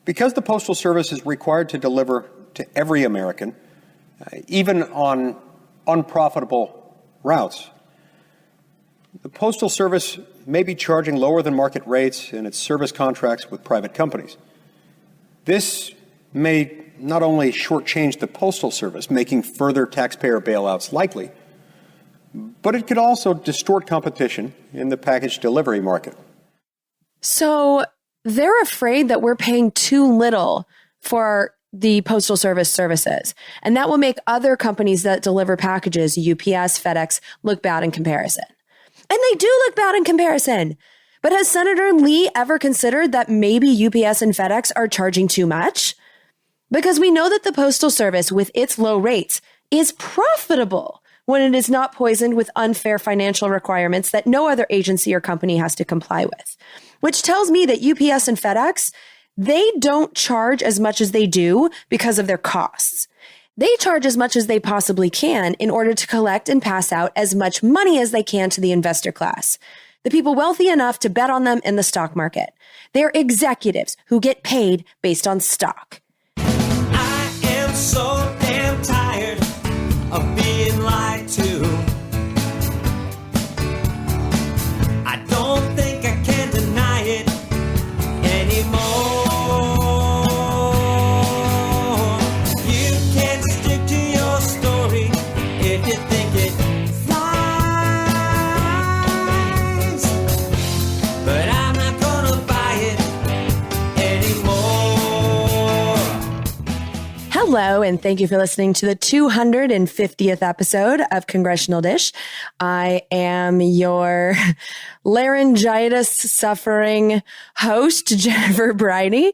Because the Postal Service is required to deliver to every American, even on unprofitable routes, the Postal Service may be charging lower than market rates in its service contracts with private companies. This may not only shortchange the Postal Service, making further taxpayer bailouts likely, but it could also distort competition in the package delivery market. So they're afraid that we're paying too little for the Postal Service services, and that will make other companies that deliver packages, UPS, FedEx, look bad in comparison. And they do look bad in comparison. But has Senator Lee ever considered that maybe UPS and FedEx are charging too much? Because we know that the Postal Service, with its low rates, is profitable when it is not poisoned with unfair financial requirements that no other agency or company has to comply with. Which tells me that UPS and FedEx, they don't charge as much as they do because of their costs. They charge as much as they possibly can in order to collect and pass out as much money as they can to the investor class, the people wealthy enough to bet on them in the stock market. They're executives who get paid based on stock. I am so damn tired of being lied to. I don't think I can deny it anymore. You can stick to your story if you think it flies, but I'm not gonna buy it anymore. Hello, and thank you for listening to the 250th episode of Congressional Dish. I am your laryngitis-suffering host, Jennifer Briney.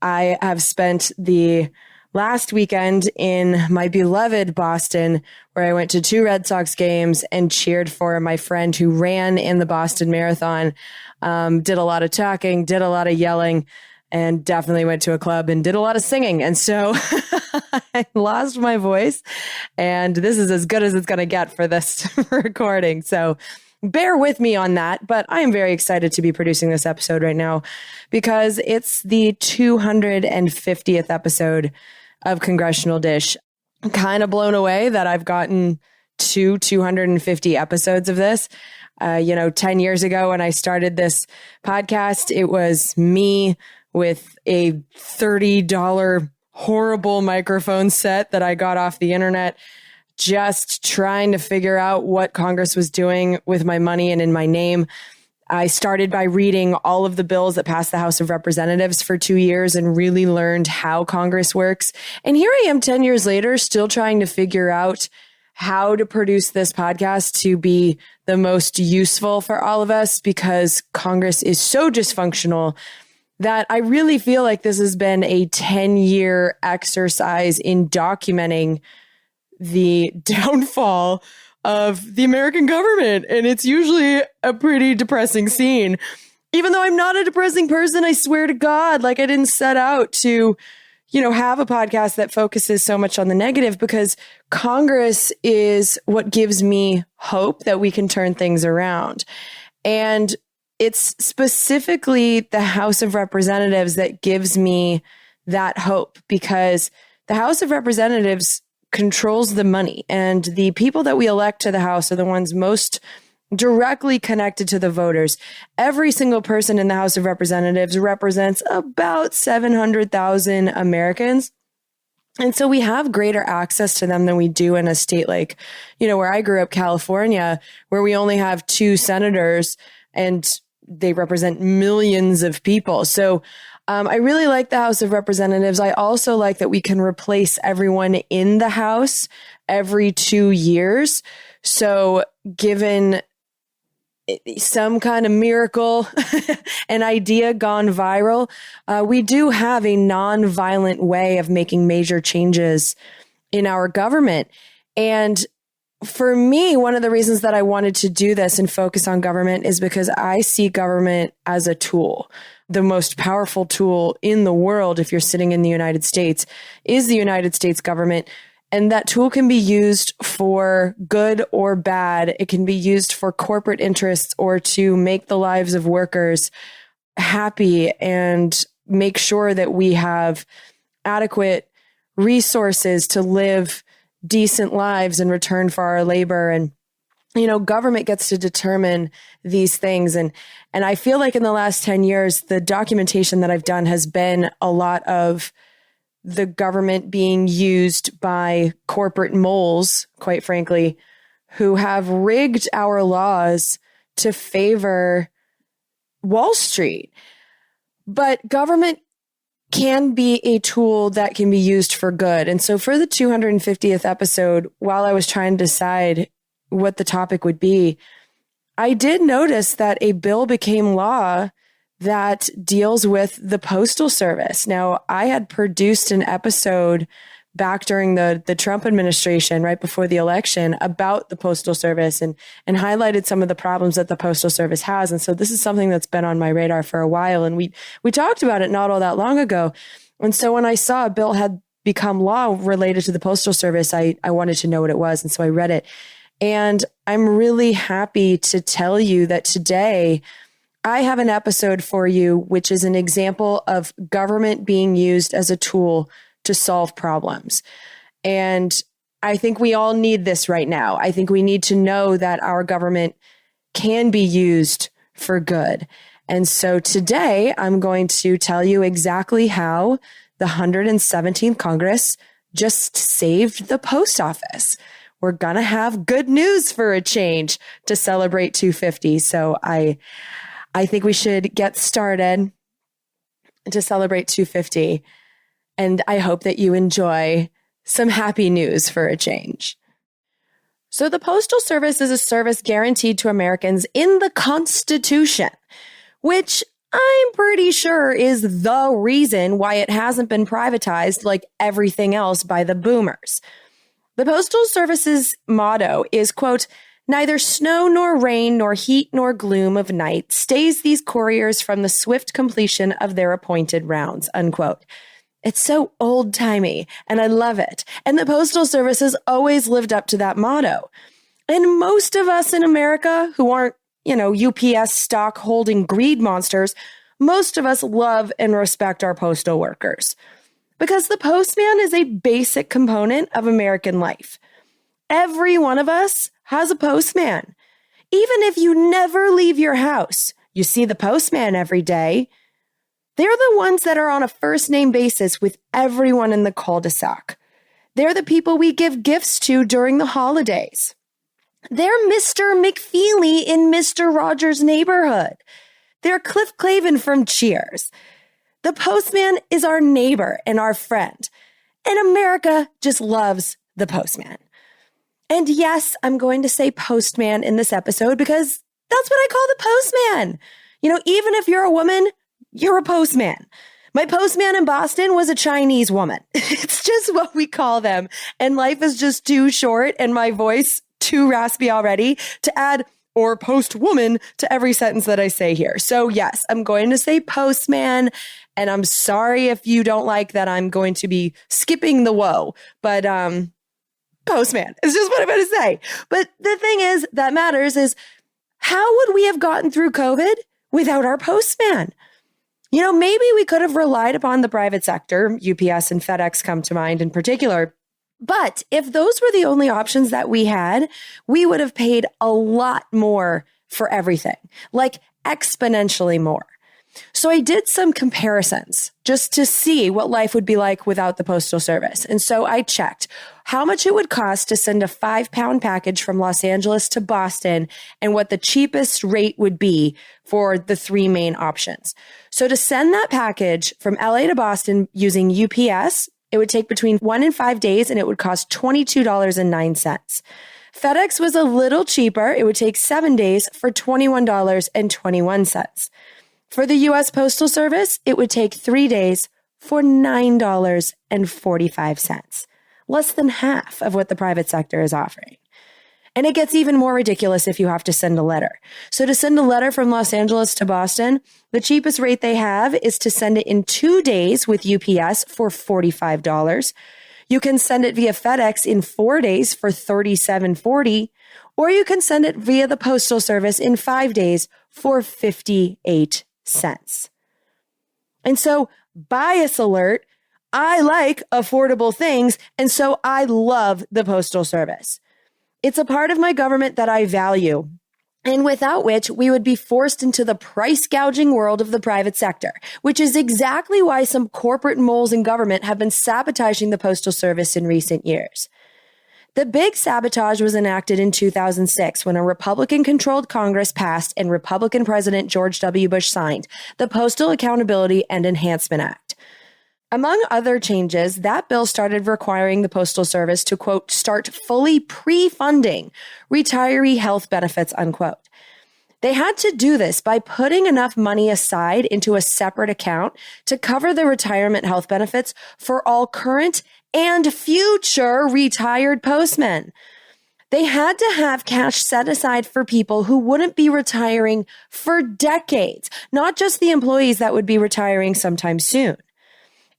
I have spent the last weekend in my beloved Boston, where I went to 2 Red Sox games and cheered for my friend who ran in the Boston Marathon, did a lot of talking, did a lot of yelling, and definitely went to a club and did a lot of singing. And so I lost my voice, and this is as good as it's going to get for this recording. So bear with me on that, but I am very excited to be producing this episode right now because it's the 250th episode of Congressional Dish. I'm kind of blown away that I've gotten to 250 episodes of this. 10 years ago when I started this podcast, it was me with a $30 horrible microphone set that I got off the internet, just trying to figure out what Congress was doing with my money and in my name. I started by reading all of the bills that passed the House of Representatives for 2 years and really learned how Congress works. And here I am 10 years later, still trying to figure out how to produce this podcast to be the most useful for all of us, because Congress is so dysfunctional that I really feel like this has been a 10-year exercise in documenting the downfall of the American government. And it's usually a pretty depressing scene. Even though I'm not a depressing person, I swear to God, like I didn't set out to, have a podcast that focuses so much on the negative, because Congress is what gives me hope that we can turn things around. And it's specifically the House of Representatives that gives me that hope, because the House of Representatives controls the money, and the people that we elect to the House are the ones most directly connected to the voters. Every single person in the House of Representatives represents about 700,000 Americans. And so we have greater access to them than we do in a state like, where I grew up, California, where we only have 2 senators and they represent millions of people. So I really like the House of Representatives. I also like that we can replace everyone in the House every 2 years. So given some kind of miracle, an idea gone viral, we do have a non-violent way of making major changes in our government. And for me, one of the reasons that I wanted to do this and focus on government is because I see government as a tool. The most powerful tool in the world, if you're sitting in the United States, is the United States government. And that tool can be used for good or bad. It can be used for corporate interests or to make the lives of workers happy and make sure that we have adequate resources to live decent lives in return for our labor. And, government gets to determine these things. And I feel like in the last 10 years, the documentation that I've done has been a lot of the government being used by corporate moles, quite frankly, who have rigged our laws to favor Wall Street. But government can be a tool that can be used for good. And so for the 250th episode, while I was trying to decide what the topic would be, I did notice that a bill became law that deals with the Postal Service. Now, I had produced an episode back during the Trump administration, right before the election, about the Postal Service and highlighted some of the problems that the Postal Service has. And so this is something that's been on my radar for a while. And we talked about it not all that long ago. And so when I saw a bill had become law related to the Postal Service, I wanted to know what it was. And so I read it. And I'm really happy to tell you that today I have an episode for you, which is an example of government being used as a tool to solve problems. And I think we all need this right now. I think we need to know that our government can be used for good. And so today I'm going to tell you exactly how the 117th Congress just saved the post office. We're going to have good news for a change to celebrate 250. So I think we should get started to celebrate 250. And I hope that you enjoy some happy news for a change. So the Postal Service is a service guaranteed to Americans in the Constitution, which I'm pretty sure is the reason why it hasn't been privatized like everything else by the boomers. The Postal Service's motto is, quote, "Neither snow nor rain nor heat nor gloom of night stays these couriers from the swift completion of their appointed rounds," unquote. It's so old-timey, and I love it. And the Postal Service has always lived up to that motto. And most of us in America who aren't, UPS stock-holding greed monsters, most of us love and respect our postal workers. Because the postman is a basic component of American life. Every one of us has a postman. Even if you never leave your house, you see the postman every day. They're the ones that are on a first name basis with everyone in the cul-de-sac. They're the people we give gifts to during the holidays. They're Mr. McFeely in Mr. Rogers' Neighborhood. They're Cliff Clavin from Cheers. The postman is our neighbor and our friend. And America just loves the postman. And yes, I'm going to say postman in this episode because that's what I call the postman. Even if you're a woman, you're a postman. My postman in Boston was a Chinese woman. It's just what we call them. And life is just too short and my voice too raspy already to add or post woman to every sentence that I say here. So yes, I'm going to say postman. And I'm sorry if you don't like that I'm going to be skipping the woe. But postman is just what I'm going to say. But the thing is that matters is how would we have gotten through COVID without our postman? Maybe we could have relied upon the private sector. UPS and FedEx come to mind in particular. But if those were the only options that we had, we would have paid a lot more for everything, like exponentially more. So I did some comparisons just to see what life would be like without the Postal Service. And so I checked how much it would cost to send a 5-pound package from Los Angeles to Boston and what the cheapest rate would be for the 3 main options. So to send that package from LA to Boston using UPS, it would take between 1 and 5 days and it would cost $22.09. FedEx was a little cheaper. It would take 7 days for $21.21. For the U.S. Postal Service, it would take 3 days for $9.45, less than half of what the private sector is offering. And it gets even more ridiculous if you have to send a letter. So to send a letter from Los Angeles to Boston, the cheapest rate they have is to send it in 2 days with UPS for $45. You can send it via FedEx in 4 days for $37.40, or you can send it via the Postal Service in 5 days for 58 cents. And so Bias alert. I like affordable things, and so I love the Postal Service. It's a part of my government that I value, and without which we would be forced into the price gouging world of the private sector, which is exactly why some corporate moles in government have been sabotaging the Postal Service in recent years. The big sabotage was enacted in 2006 when a Republican-controlled Congress passed and Republican President George W. Bush signed the Postal Accountability and Enhancement Act. Among other changes, that bill started requiring the Postal Service to, quote, start fully pre-funding retiree health benefits, unquote. They had to do this by putting enough money aside into a separate account to cover the retirement health benefits for all current and future retired postmen. They had to have cash set aside for people who wouldn't be retiring for decades, not just the employees that would be retiring sometime soon.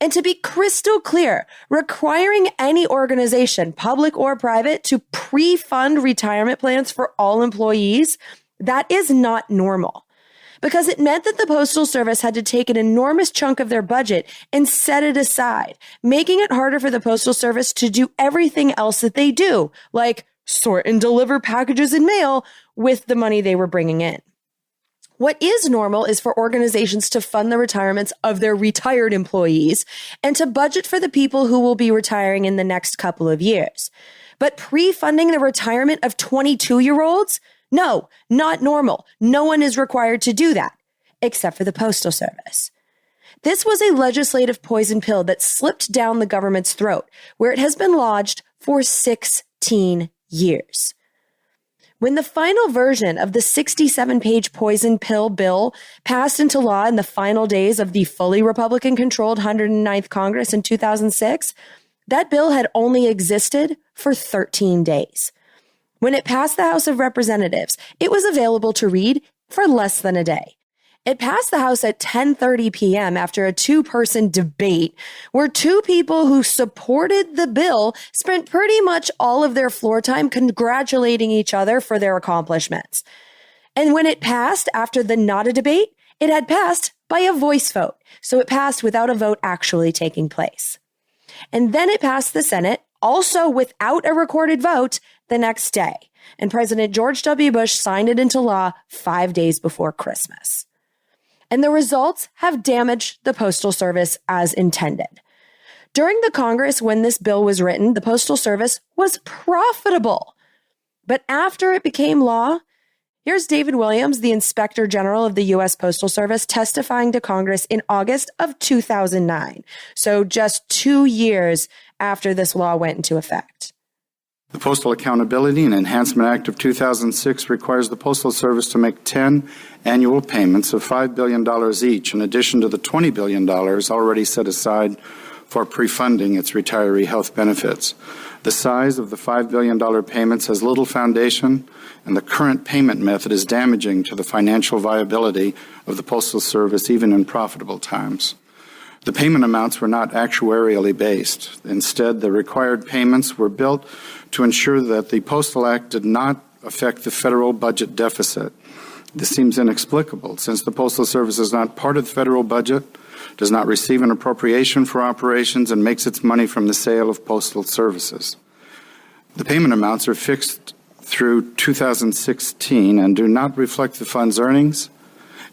And to be crystal clear, requiring any organization, public or private, to pre-fund retirement plans for all employees, that is not normal. Because it meant that the Postal Service had to take an enormous chunk of their budget and set it aside, making it harder for the Postal Service to do everything else that they do, like sort and deliver packages in mail with the money they were bringing in. What is normal is for organizations to fund the retirements of their retired employees and to budget for the people who will be retiring in the next couple of years. But pre-funding the retirement of 22-year-olds? No, not normal. No one is required to do that, except for the Postal Service. This was a legislative poison pill that slipped down the government's throat, where it has been lodged for 16 years. When the final version of the 67-page poison pill bill passed into law in the final days of the fully Republican-controlled 109th Congress in 2006, that bill had only existed for 13 days. When it passed the House of Representatives, it was available to read for less than a day. It passed the House at 10:30 p.m. after a two-person debate where two people who supported the bill spent pretty much all of their floor time congratulating each other for their accomplishments. And when it passed after the not a debate, it had passed by a voice vote, so it passed without a vote actually taking place. And then it passed the Senate, also without a recorded vote, the next day, and President George W. Bush signed it into law 5 days before Christmas. And the results have damaged the Postal Service as intended. During the Congress when this bill was written, the Postal Service was profitable. But after it became law, here's David Williams, the Inspector General of the U.S. Postal Service, testifying to Congress in August of 2009. So just 2 years after this law went into effect. The Postal Accountability and Enhancement Act of 2006 requires the Postal Service to make 10 annual payments of $5 billion each, in addition to the $20 billion already set aside for pre-funding its retiree health benefits. The size of the $5 billion payments has little foundation, and the current payment method is damaging to the financial viability of the Postal Service, even in profitable times. The payment amounts were not actuarially based. Instead, the required payments were built to ensure that the Postal Act did not affect the federal budget deficit. This seems inexplicable, since the Postal Service is not part of the federal budget, does not receive an appropriation for operations, and makes its money from the sale of postal services. The payment amounts are fixed through 2016 and do not reflect the fund's earnings,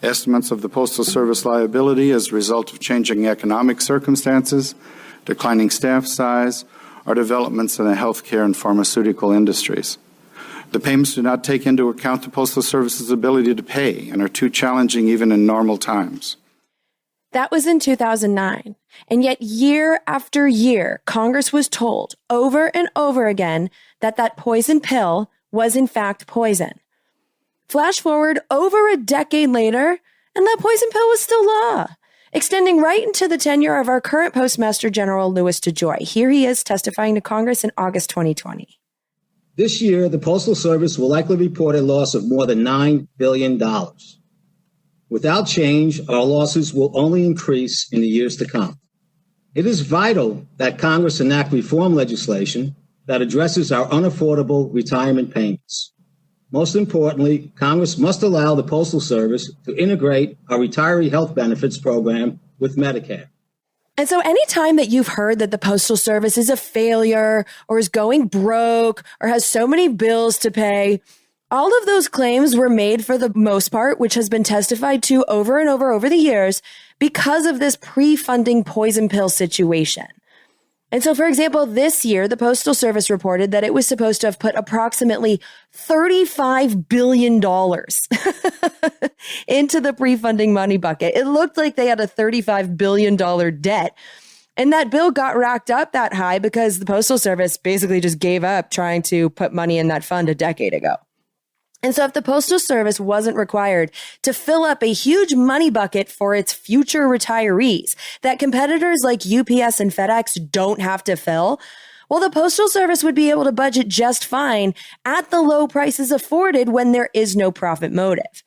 estimates of the Postal Service liability as a result of changing economic circumstances, declining staff size, or developments in the healthcare and pharmaceutical industries. The payments do not take into account the Postal Service's ability to pay and are too challenging even in normal times. That was in 2009. And yet year after year, Congress was told over and over again that that poison pill was in fact poison. Flash forward over a decade later, and that poison pill was still law, extending right into the tenure of our current Postmaster General, Louis DeJoy. Here he is testifying to Congress in August 2020. This year, the Postal Service will likely report a loss of more than $9 billion. Without change, our losses will only increase in the years to come. It is vital that Congress enact reform legislation that addresses our unaffordable retirement payments. Most importantly, Congress must allow the Postal Service to integrate our retiree health benefits program with Medicare. And so anytime that you've heard that the Postal Service is a failure or is going broke or has so many bills to pay, all of those claims were made for the most part, which has been testified to over and over the years because of this pre-funding poison pill situation. And so, for example, this year, the Postal Service reported that it was supposed to have put approximately $35 billion into the pre-funding money bucket. It looked like they had a $35 billion debt. And that bill got racked up that high because the Postal Service basically just gave up trying to put money in that fund a decade ago. And so if the Postal Service wasn't required to fill up a huge money bucket for its future retirees that competitors like UPS and FedEx don't have to fill, well, the Postal Service would be able to budget just fine at the low prices afforded when there is no profit motive.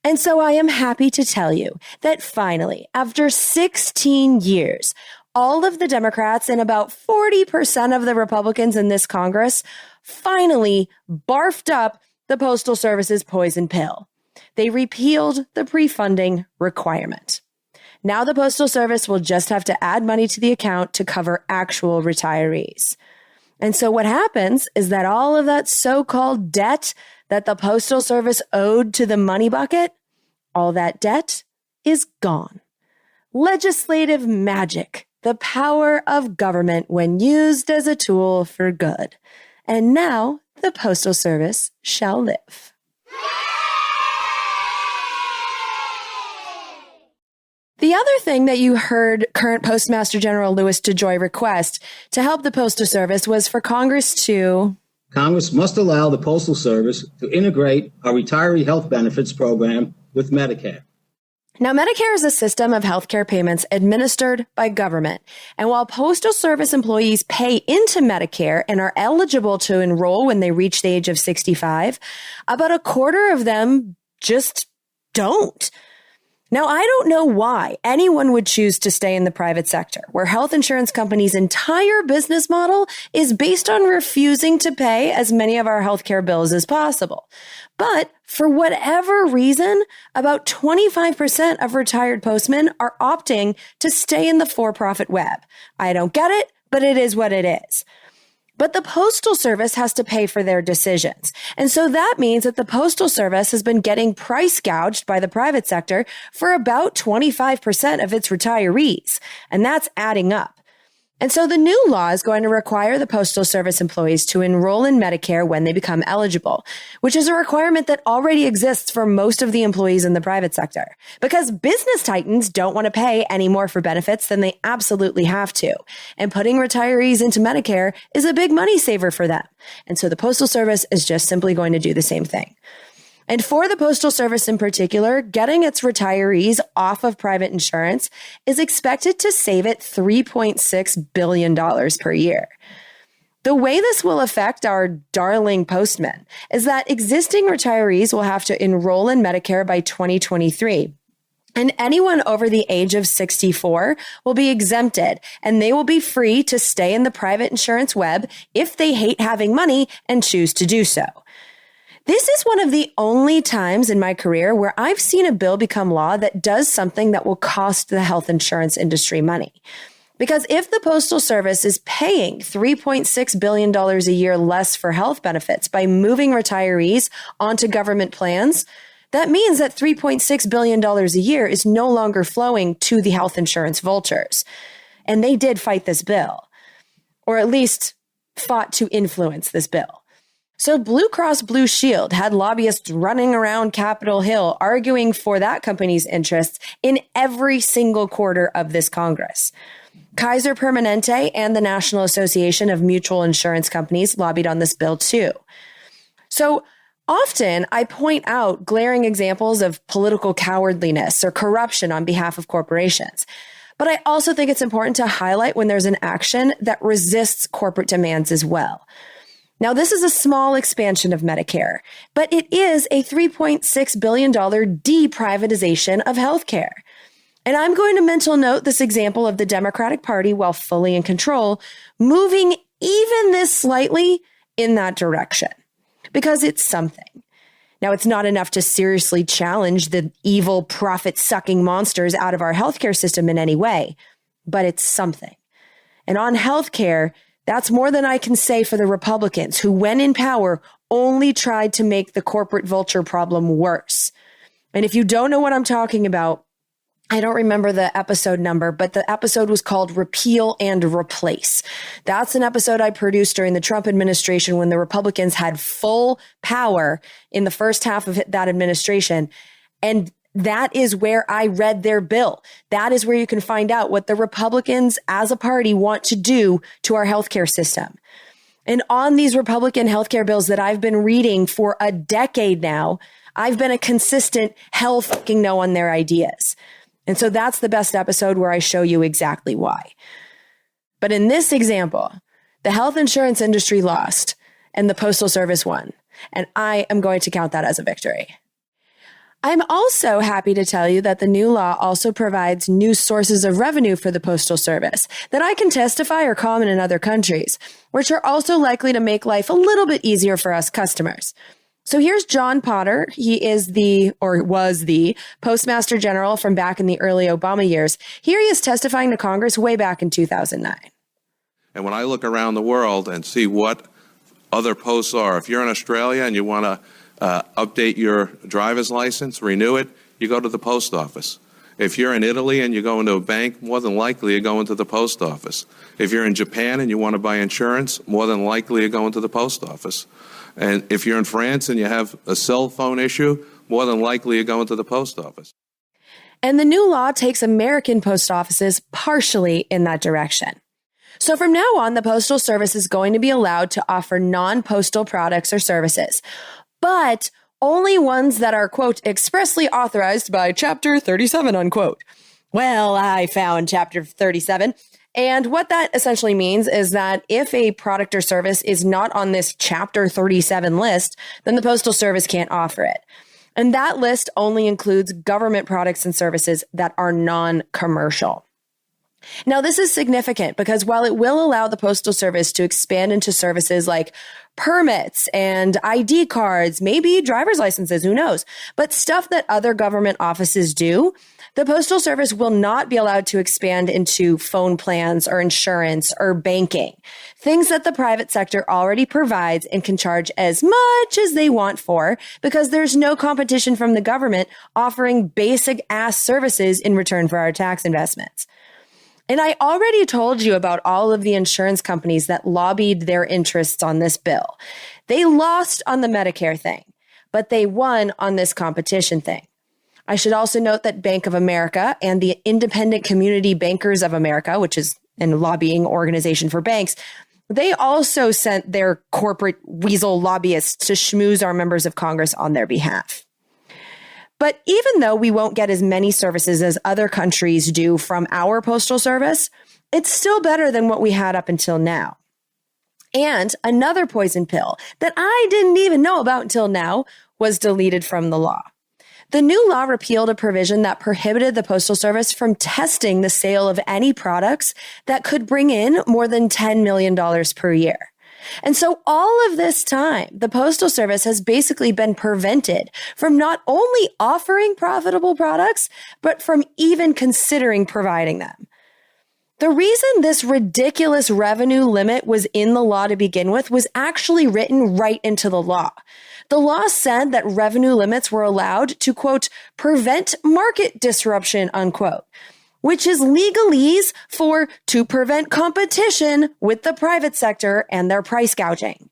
And so I am happy to tell you that finally, after 16 years, all of the Democrats and about 40% of the Republicans in this Congress finally barfed up the Postal Service's poison pill. They repealed the pre-funding requirement. Now the Postal Service will just have to add money to the account to cover actual retirees. And so what happens is that all of that so-called debt that the Postal Service owed to the money bucket, all that debt is gone. Legislative magic, the power of government when used as a tool for good. And now the Postal Service shall live. The other thing that you heard current Postmaster General Louis DeJoy request to help the Postal Service was for Congress must allow the Postal Service to integrate our retiree health benefits program with Medicare. Now, Medicare is a system of healthcare payments administered by government. And while Postal Service employees pay into Medicare and are eligible to enroll when they reach the age of 65, about a quarter of them just don't. Now, I don't know why anyone would choose to stay in the private sector, where health insurance companies' entire business model is based on refusing to pay as many of our healthcare bills as possible. But for whatever reason, about 25% of retired postmen are opting to stay in the for-profit web. I don't get it, but it is what it is. But the Postal Service has to pay for their decisions. And so that means that the Postal Service has been getting price gouged by the private sector for about 25% of its retirees. And that's adding up. And so the new law is going to require the Postal Service employees to enroll in Medicare when they become eligible, which is a requirement that already exists for most of the employees in the private sector. Because business titans don't want to pay any more for benefits than they absolutely have to. And putting retirees into Medicare is a big money saver for them. And so the Postal Service is just simply going to do the same thing. And for the Postal Service in particular, getting its retirees off of private insurance is expected to save it $3.6 billion per year. The way this will affect our darling postmen is that existing retirees will have to enroll in Medicare by 2023. And anyone over the age of 64 will be exempted, and they will be free to stay in the private insurance web if they hate having money and choose to do so. This is one of the only times in my career where I've seen a bill become law that does something that will cost the health insurance industry money. Because if the Postal Service is paying $3.6 billion a year less for health benefits by moving retirees onto government plans, that means that $3.6 billion a year is no longer flowing to the health insurance vultures. And they did fight this bill, or at least fought to influence this bill. So Blue Cross Blue Shield had lobbyists running around Capitol Hill arguing for that company's interests in every single quarter of this Congress. Kaiser Permanente and the National Association of Mutual Insurance Companies lobbied on this bill too. So often I point out glaring examples of political cowardliness or corruption on behalf of corporations. But I also think it's important to highlight when there's an action that resists corporate demands as well. Now, this is a small expansion of Medicare, but it is a $3.6 billion deprivatization of healthcare. And I'm going to mental note this example of the Democratic Party, while fully in control, moving even this slightly in that direction, because it's something. Now, it's not enough to seriously challenge the evil profit-sucking monsters out of our healthcare system in any way, but it's something. And on healthcare, that's more than I can say for the Republicans, who, when in power, only tried to make the corporate vulture problem worse. And if you don't know what I'm talking about, I don't remember the episode number, but the episode was called Repeal and Replace. That's an episode I produced during the Trump administration when the Republicans had full power in the first half of that administration. And that is where I read their bill. That is where you can find out what the Republicans as a party want to do to our healthcare system. And on these Republican healthcare bills that I've been reading for a decade now, I've been a consistent hell fucking no on their ideas. And so that's the best episode where I show you exactly why. But in this example, the health insurance industry lost and the Postal Service won. And I am going to count that as a victory. I'm also happy to tell you that the new law also provides new sources of revenue for the Postal Service that I can testify are common in other countries, which are also likely to make life a little bit easier for us customers. So here's John Potter. He is was the Postmaster General from back in the early Obama years. Here he is testifying to Congress way back in 2009. And when I look around the world and see what other posts are, if you're in Australia and you want to update your driver's license, renew it, you go to the post office. If you're in Italy and you go into a bank, more than likely you're going to the post office. If you're in Japan and you want to buy insurance, more than likely you're going to the post office. And if you're in France and you have a cell phone issue, more than likely you're going to the post office. And the new law takes American post offices partially in that direction. So from now on, the Postal Service is going to be allowed to offer non-postal products or services, but only ones that are, quote, expressly authorized by Chapter 37, unquote. Well, I found Chapter 37. And what that essentially means is that if a product or service is not on this Chapter 37 list, then the Postal Service can't offer it. And that list only includes government products and services that are non-commercial. Now, this is significant because while it will allow the Postal Service to expand into services like permits and ID cards, maybe driver's licenses, who knows, but stuff that other government offices do, the Postal Service will not be allowed to expand into phone plans or insurance or banking, things that the private sector already provides and can charge as much as they want for because there's no competition from the government offering basic ass services in return for our tax investments. And I already told you about all of the insurance companies that lobbied their interests on this bill. They lost on the Medicare thing, but they won on this competition thing. I should also note that Bank of America and the Independent Community Bankers of America, which is a lobbying organization for banks, they also sent their corporate weasel lobbyists to schmooze our members of Congress on their behalf. But even though we won't get as many services as other countries do from our postal service, it's still better than what we had up until now. And another poison pill that I didn't even know about until now was deleted from the law. The new law repealed a provision that prohibited the Postal Service from testing the sale of any products that could bring in more than $10 million per year. And so all of this time, the Postal Service has basically been prevented from not only offering profitable products, but from even considering providing them. The reason this ridiculous revenue limit was in the law to begin with was actually written right into the law. The law said that revenue limits were allowed to, quote, prevent market disruption, unquote, which is legalese for to prevent competition with the private sector and their price gouging.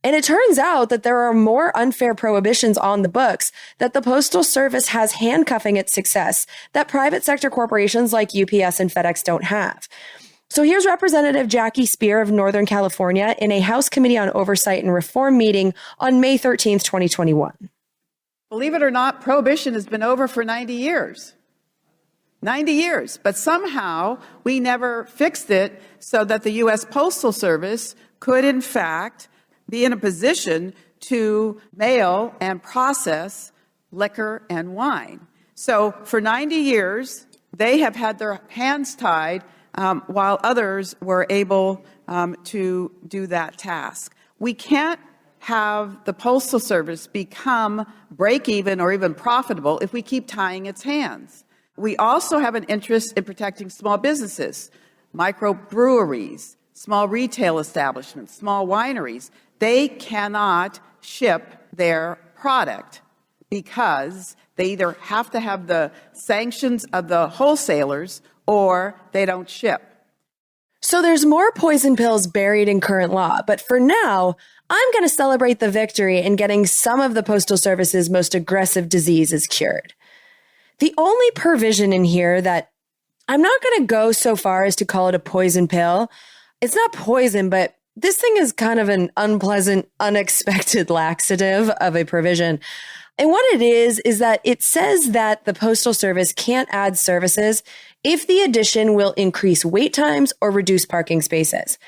And it turns out that there are more unfair prohibitions on the books that the Postal Service has handcuffing its success that private sector corporations like UPS and FedEx don't have. So here's Representative Jackie Speer of Northern California in a House Committee on Oversight and Reform meeting on May 13th, 2021. Believe it or not, prohibition has been over for 90 years. 90 years. But somehow we never fixed it so that the U.S. Postal Service could, in fact, be in a position to mail and process liquor and wine. So for 90 years, they have had their hands tied while others were able to do that task. We can't have the Postal Service become break-even or even profitable if we keep tying its hands. We also have an interest in protecting small businesses, microbreweries, small retail establishments, small wineries. They cannot ship their product because they either have to have the sanctions of the wholesalers or they don't ship. So there's more poison pills buried in current law, but for now, I'm going to celebrate the victory in getting some of the Postal Service's most aggressive diseases cured. The only provision in here that I'm not going to go so far as to call it a poison pill. It's not poison, but this thing is kind of an unpleasant, unexpected laxative of a provision. And what it is that it says that the Postal Service can't add services if the addition will increase wait times or reduce parking spaces.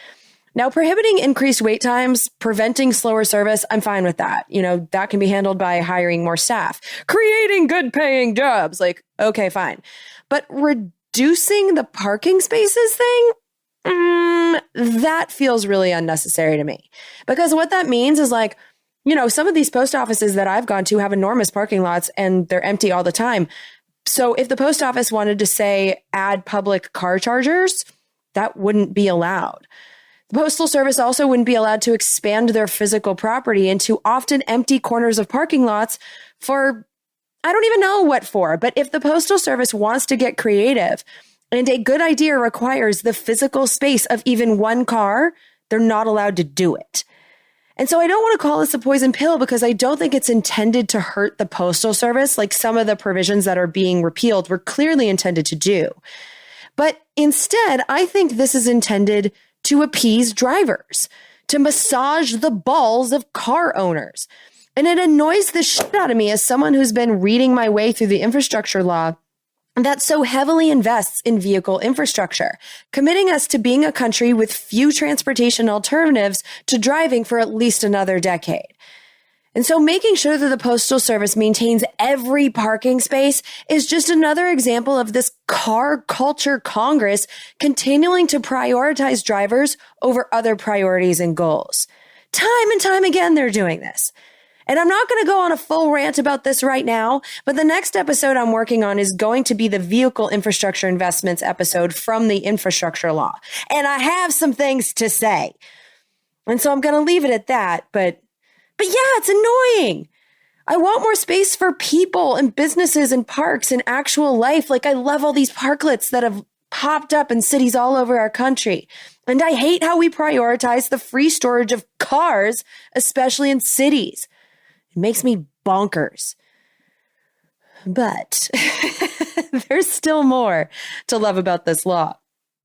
Now, prohibiting increased wait times, preventing slower service, I'm fine with that. That can be handled by hiring more staff, creating good paying jobs. Like, okay, fine. But reducing the parking spaces thing, that feels really unnecessary to me. Because what that means is like, some of these post offices that I've gone to have enormous parking lots and they're empty all the time. So if the post office wanted to say add public car chargers, that wouldn't be allowed. The Postal Service also wouldn't be allowed to expand their physical property into often empty corners of parking lots for, I don't even know what for, but if the Postal Service wants to get creative and a good idea requires the physical space of even one car, they're not allowed to do it. And so I don't want to call this a poison pill because I don't think it's intended to hurt the Postal Service like some of the provisions that are being repealed were clearly intended to do. But instead, I think this is intended to appease drivers, to massage the balls of car owners. And it annoys the shit out of me as someone who's been reading my way through the infrastructure law that so heavily invests in vehicle infrastructure, committing us to being a country with few transportation alternatives to driving for at least another decade. And so making sure that the Postal Service maintains every parking space is just another example of this car culture Congress continuing to prioritize drivers over other priorities and goals. Time and time again, they're doing this. And I'm not going to go on a full rant about this right now, but the next episode I'm working on is going to be the vehicle infrastructure investments episode from the infrastructure law. And I have some things to say. And so I'm going to leave it at that, But yeah, it's annoying. I want more space for people and businesses and parks and actual life. Like I love all these parklets that have popped up in cities all over our country. And I hate how we prioritize the free storage of cars, especially in cities. It makes me bonkers. But there's still more to love about this law.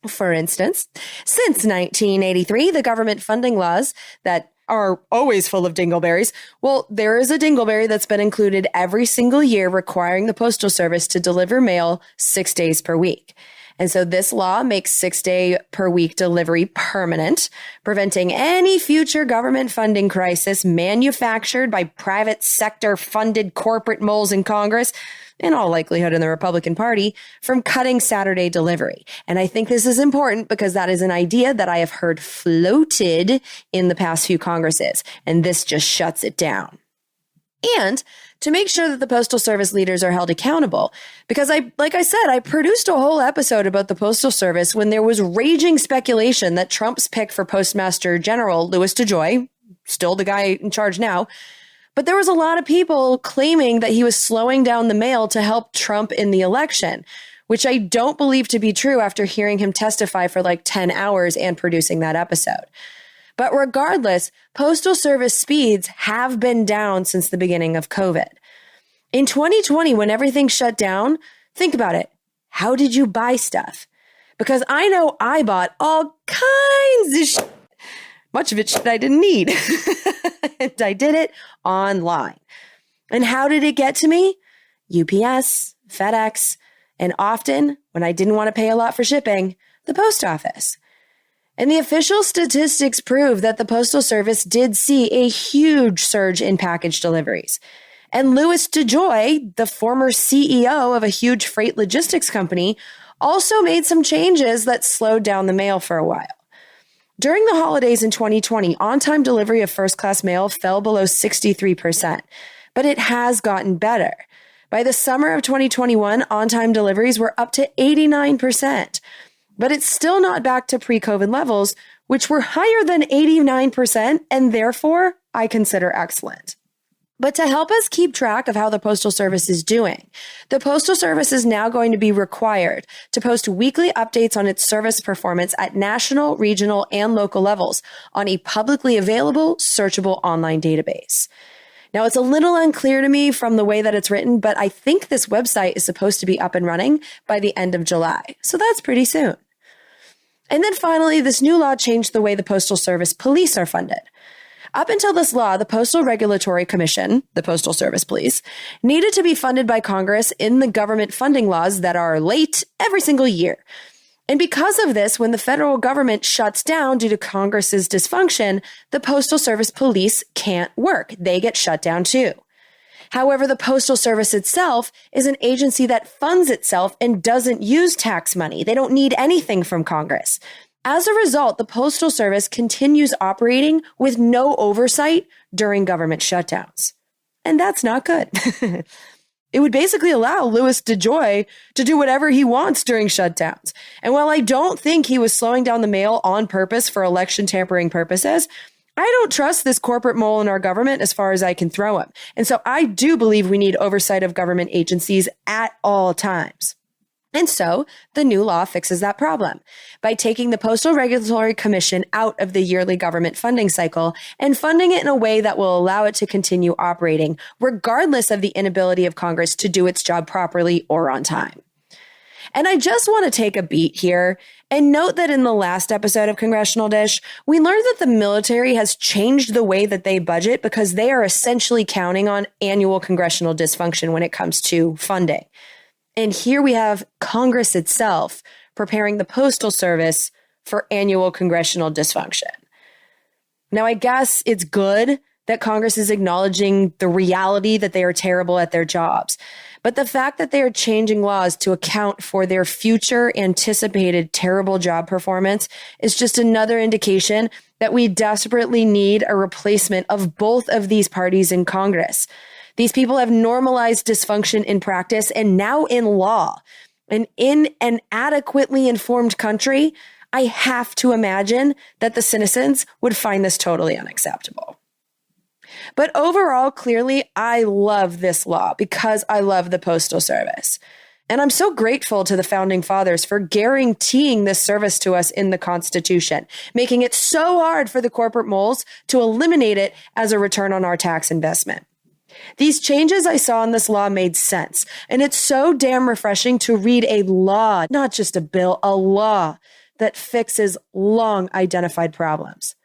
For instance, since 1983, the government funding laws that are always full of dingleberries. Well, there is a dingleberry that's been included every single year requiring the Postal Service to deliver mail 6 days per week. And so this law makes 6 day per week delivery permanent, preventing any future government funding crisis manufactured by private sector funded corporate moles in Congress, in all likelihood in the Republican Party, from cutting Saturday delivery. And I think this is important because that is an idea that I have heard floated in the past few Congresses, and this just shuts it down. And to make sure that the Postal Service leaders are held accountable, because like I said, I produced a whole episode about the Postal Service when there was raging speculation that Trump's pick for Postmaster General, Louis DeJoy, still the guy in charge now, but there was a lot of people claiming that he was slowing down the mail to help Trump in the election, which I don't believe to be true after hearing him testify for like 10 hours and producing that episode. But regardless, Postal Service speeds have been down since the beginning of COVID. In 2020, when everything shut down, think about it. How did you buy stuff? Because I know I bought all kinds of shit. Much of it shit I didn't need. And I did it online. And how did it get to me? UPS, FedEx, and often, when I didn't want to pay a lot for shipping, the post office. And the official statistics prove that the Postal Service did see a huge surge in package deliveries. And Louis DeJoy, the former CEO of a huge freight logistics company, also made some changes that slowed down the mail for a while. During the holidays in 2020, on-time delivery of first-class mail fell below 63%, but it has gotten better. By the summer of 2021, on-time deliveries were up to 89%. But it's still not back to pre-COVID levels, which were higher than 89%, and therefore I consider excellent. But to help us keep track of how the Postal Service is doing, the Postal Service is now going to be required to post weekly updates on its service performance at national, regional, and local levels on a publicly available, searchable online database. Now, it's a little unclear to me from the way that it's written, but I think this website is supposed to be up and running by the end of July. So that's pretty soon. And then finally, this new law changed the way the Postal Service police are funded. Up until this law, the Postal Regulatory Commission, the Postal Service Police, needed to be funded by Congress in the government funding laws that are late every single year. And because of this, when the federal government shuts down due to Congress's dysfunction, the Postal Service Police can't work. They get shut down too. However, the Postal Service itself is an agency that funds itself and doesn't use tax money. They don't need anything from Congress. As a result, the Postal Service continues operating with no oversight during government shutdowns. And that's not good. It would basically allow Louis DeJoy to do whatever he wants during shutdowns. And while I don't think he was slowing down the mail on purpose for election tampering purposes, I don't trust this corporate mole in our government as far as I can throw him. And so I do believe we need oversight of government agencies at all times. And so the new law fixes that problem by taking the Postal Regulatory Commission out of the yearly government funding cycle and funding it in a way that will allow it to continue operating, regardless of the inability of Congress to do its job properly or on time. And I just want to take a beat here and note that in the last episode of Congressional Dish, we learned that the military has changed the way that they budget because they are essentially counting on annual congressional dysfunction when it comes to funding. And here we have Congress itself preparing the Postal Service for annual congressional dysfunction. Now, I guess it's good that Congress is acknowledging the reality that they are terrible at their jobs. But the fact that they are changing laws to account for their future anticipated terrible job performance is just another indication that we desperately need a replacement of both of these parties in Congress. These people have normalized dysfunction in practice and now in law. And in an adequately informed country, I have to imagine that the citizens would find this totally unacceptable. But overall, clearly, I love this law because I love the Postal Service. And I'm so grateful to the Founding Fathers for guaranteeing this service to us in the Constitution, making it so hard for the corporate moles to eliminate it as a return on our tax investment. These changes I saw in this law made sense, and it's so damn refreshing to read a law, not just a bill, a law that fixes long identified problems.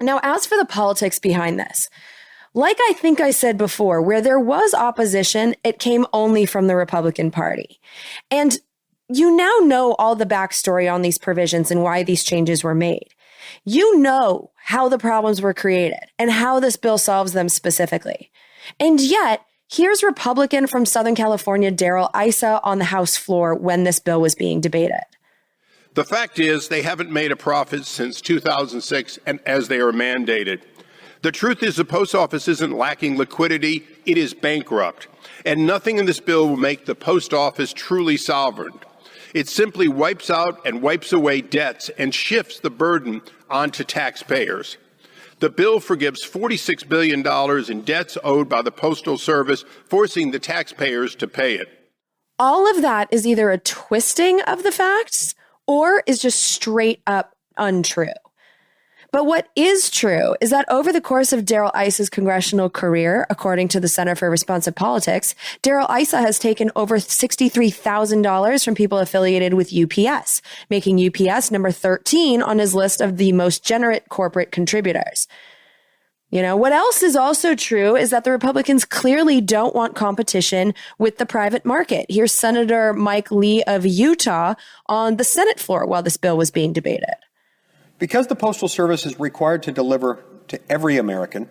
Now, as for the politics behind this, like I think I said before, where there was opposition, it came only from the Republican Party. And you now know all the backstory on these provisions and why these changes were made. You know how the problems were created and how this bill solves them specifically. And yet, here's Republican from Southern California, Darrell Issa, on the House floor when this bill was being debated. The fact is they haven't made a profit since 2006 and as they are mandated. The truth is the post office isn't lacking liquidity, it is bankrupt. And nothing in this bill will make the post office truly sovereign. It simply wipes out and wipes away debts and shifts the burden onto taxpayers. The bill forgives $46 billion in debts owed by the Postal Service, forcing the taxpayers to pay it. All of that is either a twisting of the facts or is just straight up untrue. But what is true is that over the course of Darrell Issa's congressional career, according to the Center for Responsive Politics, Darrell Issa has taken over $63,000 from people affiliated with UPS, making UPS number 13 on his list of the most generous corporate contributors. You know, what else is also true is that the Republicans clearly don't want competition with the private market. Here's Senator Mike Lee of Utah on the Senate floor while this bill was being debated. Because the Postal Service is required to deliver to every American,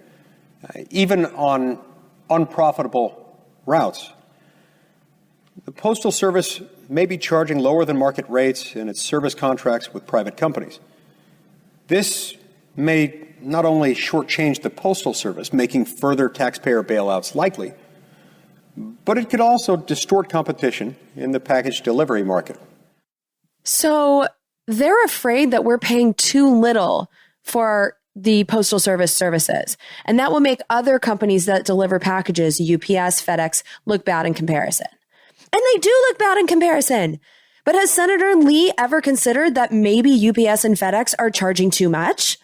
even on unprofitable routes, the Postal Service may be charging lower than market rates in its service contracts with private companies. This may not only shortchange the Postal Service, making further taxpayer bailouts likely, but it could also distort competition in the package delivery market. So they're afraid that we're paying too little for the Postal Service services, and that will make other companies that deliver packages, UPS, FedEx, look bad in comparison. And they do look bad in comparison. But has Senator Lee ever considered that maybe UPS and FedEx are charging too much?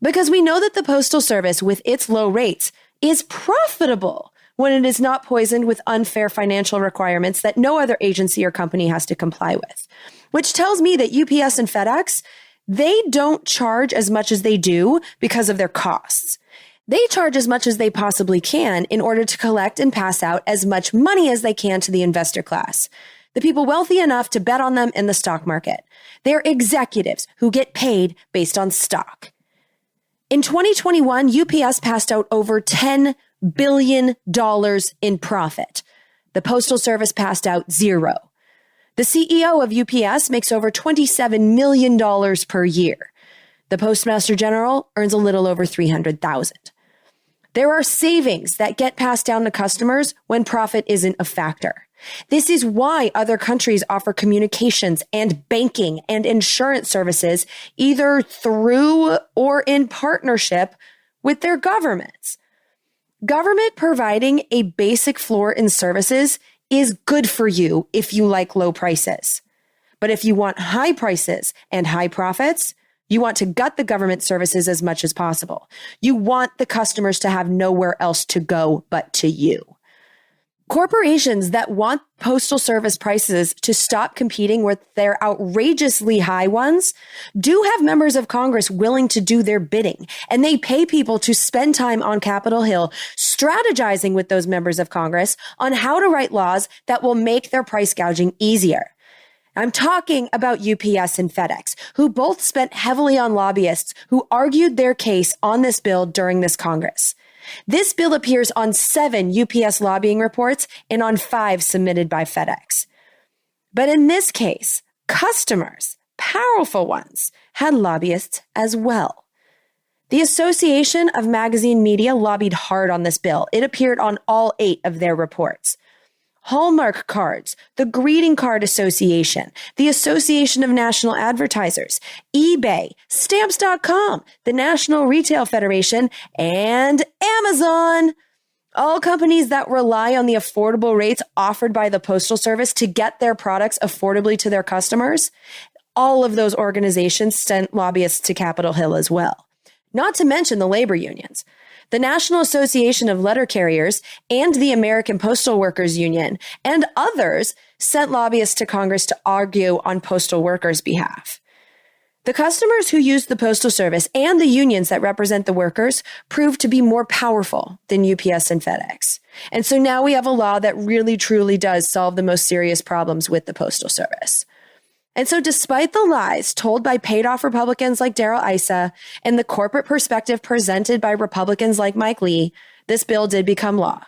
Because we know that the Postal Service, with its low rates, is profitable when it is not poisoned with unfair financial requirements that no other agency or company has to comply with. Which tells me that UPS and FedEx, they don't charge as much as they do because of their costs. They charge as much as they possibly can in order to collect and pass out as much money as they can to the investor class, the people wealthy enough to bet on them in the stock market. They're executives who get paid based on stock. In 2021, UPS passed out over $10 billion in profit. The Postal Service passed out $0. The CEO of UPS makes over $27 million per year. The Postmaster General earns a little over $300,000. There are savings that get passed down to customers when profit isn't a factor. This is why other countries offer communications and banking and insurance services either through or in partnership with their governments. Government providing a basic floor in services is good for you if you like low prices. But if you want high prices and high profits, you want to gut the government services as much as possible. You want the customers to have nowhere else to go but to you. Corporations that want Postal Service prices to stop competing with their outrageously high ones do have members of Congress willing to do their bidding, and they pay people to spend time on Capitol Hill strategizing with those members of Congress on how to write laws that will make their price gouging easier. I'm talking about UPS and FedEx, who both spent heavily on lobbyists who argued their case on this bill during this Congress. This bill appears on 7 UPS lobbying reports and on 5 submitted by FedEx. But in this case, customers, powerful ones, had lobbyists as well. The Association of Magazine Media lobbied hard on this bill. It appeared on all 8 of their reports. Hallmark Cards, the Greeting Card Association, the Association of National Advertisers, eBay, Stamps.com, the National Retail Federation, and Amazon. All companies that rely on the affordable rates offered by the Postal Service to get their products affordably to their customers. All of those organizations sent lobbyists to Capitol Hill as well. Not to mention the labor unions. The National Association of Letter Carriers and the American Postal Workers Union and others sent lobbyists to Congress to argue on postal workers' behalf. The customers who used the Postal Service and the unions that represent the workers proved to be more powerful than UPS and FedEx. And so now we have a law that really truly does solve the most serious problems with the Postal Service. And so despite the lies told by paid-off Republicans like Darrell Issa and the corporate perspective presented by Republicans like Mike Lee, this bill did become law.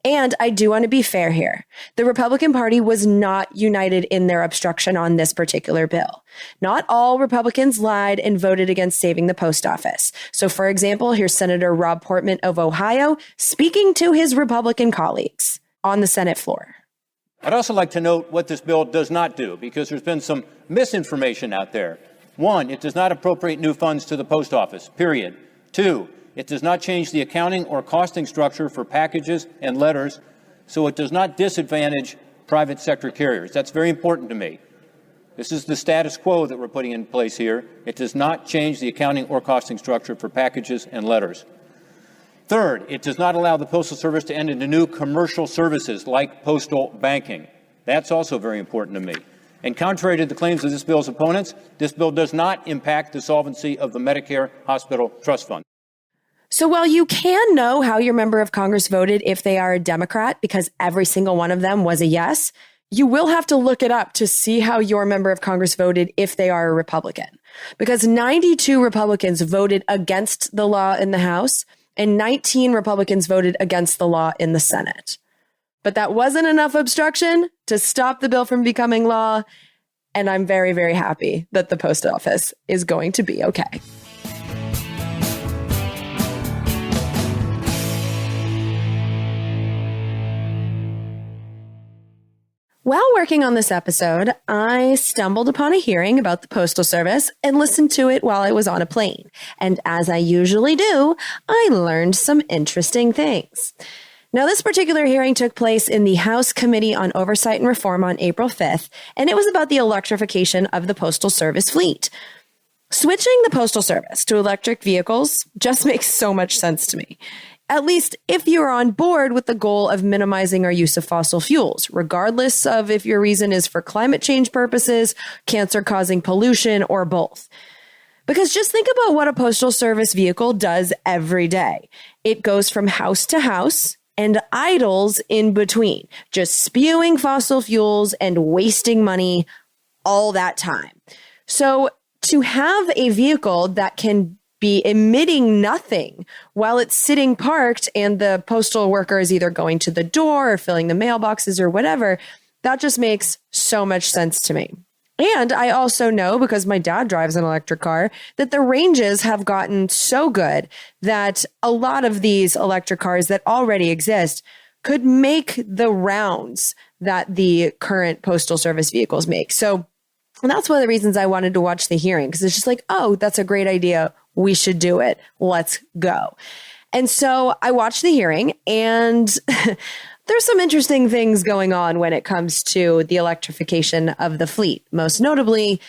And I do want to be fair here. The Republican Party was not united in their obstruction on this particular bill. Not all Republicans lied and voted against saving the post office. So, for example, here's Senator Rob Portman of Ohio speaking to his Republican colleagues on the Senate floor. I'd also like to note what this bill does not do, because there's been some misinformation out there. 1, it does not appropriate new funds to the post office, period. 2, it does not change the accounting or costing structure for packages and letters, so it does not disadvantage private sector carriers. That's very important to me. This is the status quo that we're putting in place here. It does not change the accounting or costing structure for packages and letters. 3rd, it does not allow the Postal Service to enter into new commercial services like postal banking. That's also very important to me. And contrary to the claims of this bill's opponents, this bill does not impact the solvency of the Medicare Hospital Trust Fund. So while you can know how your member of Congress voted if they are a Democrat, because every single one of them was a yes, you will have to look it up to see how your member of Congress voted if they are a Republican. Because 92 Republicans voted against the law in the House, and 19 Republicans voted against the law in the Senate. But that wasn't enough obstruction to stop the bill from becoming law, and I'm very, very happy that the post office is going to be okay. While working on this episode, I stumbled upon a hearing about the Postal Service and listened to it while I was on a plane. And as I usually do, I learned some interesting things. Now, this particular hearing took place in the House Committee on Oversight and Reform on April 5th, and it was about the electrification of the Postal Service fleet. Switching the Postal Service to electric vehicles just makes so much sense to me. At least if you're on board with the goal of minimizing our use of fossil fuels, regardless of if your reason is for climate change purposes, cancer-causing pollution, or both. Because just think about what a Postal Service vehicle does every day. It goes from house to house and idles in between, just spewing fossil fuels and wasting money all that time. So to have a vehicle that can be emitting nothing while it's sitting parked and the postal worker is either going to the door or filling the mailboxes or whatever, that just makes so much sense to me. And I also know, because my dad drives an electric car, that the ranges have gotten so good that a lot of these electric cars that already exist could make the rounds that the current Postal Service vehicles make. So that's one of the reasons I wanted to watch the hearing, because it's just like, oh, that's a great idea. We should do it. Let's go. And so I watched the hearing, and there's some interesting things going on when it comes to the electrification of the fleet. Most notably,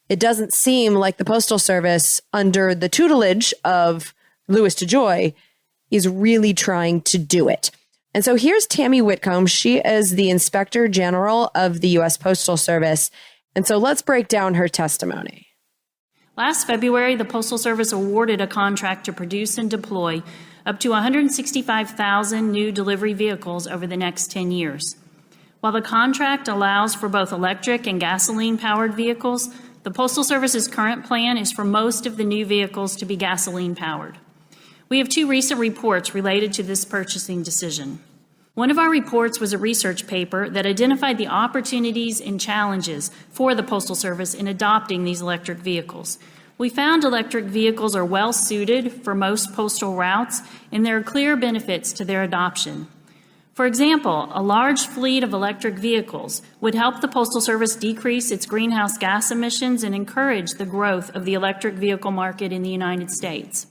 it doesn't seem like the Postal Service, under the tutelage of Louis DeJoy, is really trying to do it. And so here's Tammy Whitcomb. She is the Inspector General of the U.S. Postal Service. And so let's break down her testimony. Last February, the Postal Service awarded a contract to produce and deploy up to 165,000 new delivery vehicles over the next 10 years. While the contract allows for both electric and gasoline-powered vehicles, the Postal Service's current plan is for most of the new vehicles to be gasoline-powered. We have two recent reports related to this purchasing decision. One of our reports was a research paper that identified the opportunities and challenges for the Postal Service in adopting these electric vehicles. We found electric vehicles are well suited for most postal routes, and there are clear benefits to their adoption. For example, a large fleet of electric vehicles would help the Postal Service decrease its greenhouse gas emissions and encourage the growth of the electric vehicle market in the United States.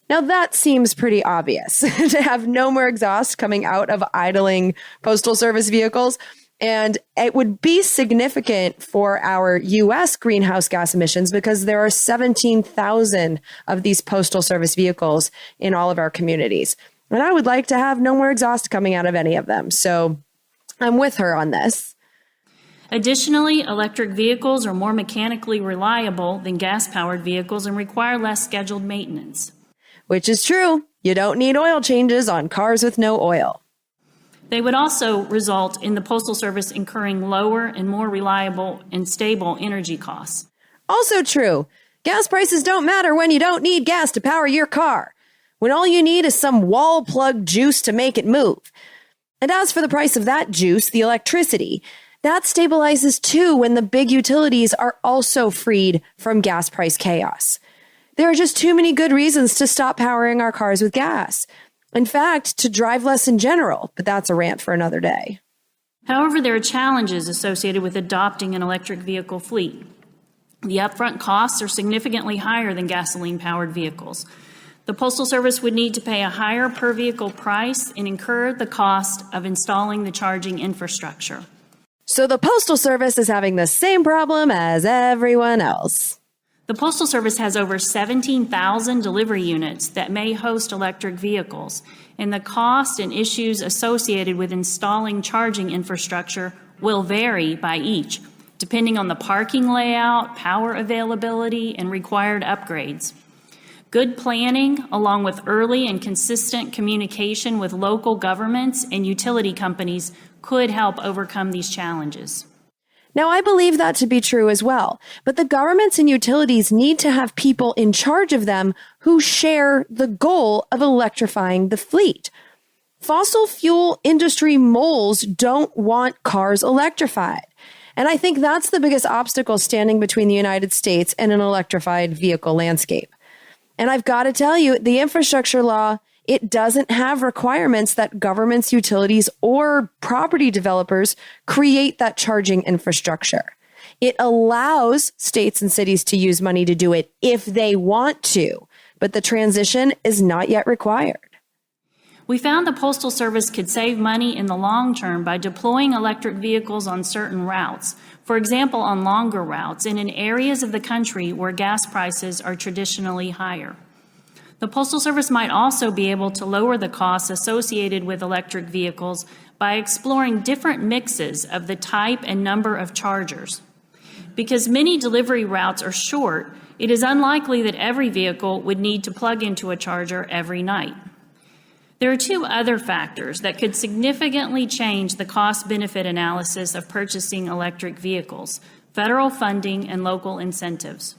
Now that seems pretty obvious, to have no more exhaust coming out of idling Postal Service vehicles. And it would be significant for our U.S. greenhouse gas emissions because there are 17,000 of these Postal Service vehicles in all of our communities. And I would like to have no more exhaust coming out of any of them. So I'm with her on this. Additionally, electric vehicles are more mechanically reliable than gas-powered vehicles and require less scheduled maintenance. Which is true. You don't need oil changes on cars with no oil. They would also result in the Postal Service incurring lower and more reliable and stable energy costs. Also true. Gas prices don't matter when you don't need gas to power your car, when all you need is some wall plug juice to make it move. And as for the price of that juice, the electricity, that stabilizes too when the big utilities are also freed from gas price chaos. There are just too many good reasons to stop powering our cars with gas. In fact, to drive less in general, but that's a rant for another day. However, there are challenges associated with adopting an electric vehicle fleet. The upfront costs are significantly higher than gasoline-powered vehicles. The Postal Service would need to pay a higher per-vehicle price and incur the cost of installing the charging infrastructure. So the Postal Service is having the same problem as everyone else. The Postal Service has over 17,000 delivery units that may host electric vehicles, and the cost and issues associated with installing charging infrastructure will vary by each, depending on the parking layout, power availability, and required upgrades. Good planning, along with early and consistent communication with local governments and utility companies, could help overcome these challenges. Now, I believe that to be true as well, but the governments and utilities need to have people in charge of them who share the goal of electrifying the fleet. Fossil fuel industry moles don't want cars electrified. And I think that's the biggest obstacle standing between the United States and an electrified vehicle landscape. And I've got to tell you, the infrastructure law It doesn't have requirements that governments, utilities, or property developers create that charging infrastructure. It allows states and cities to use money to do it if they want to, but the transition is not yet required. We found the Postal Service could save money in the long term by deploying electric vehicles on certain routes, for example, on longer routes and in areas of the country where gas prices are traditionally higher. The Postal Service might also be able to lower the costs associated with electric vehicles by exploring different mixes of the type and number of chargers. Because many delivery routes are short, it is unlikely that every vehicle would need to plug into a charger every night. There are two other factors that could significantly change the cost-benefit analysis of purchasing electric vehicles: federal funding and local incentives.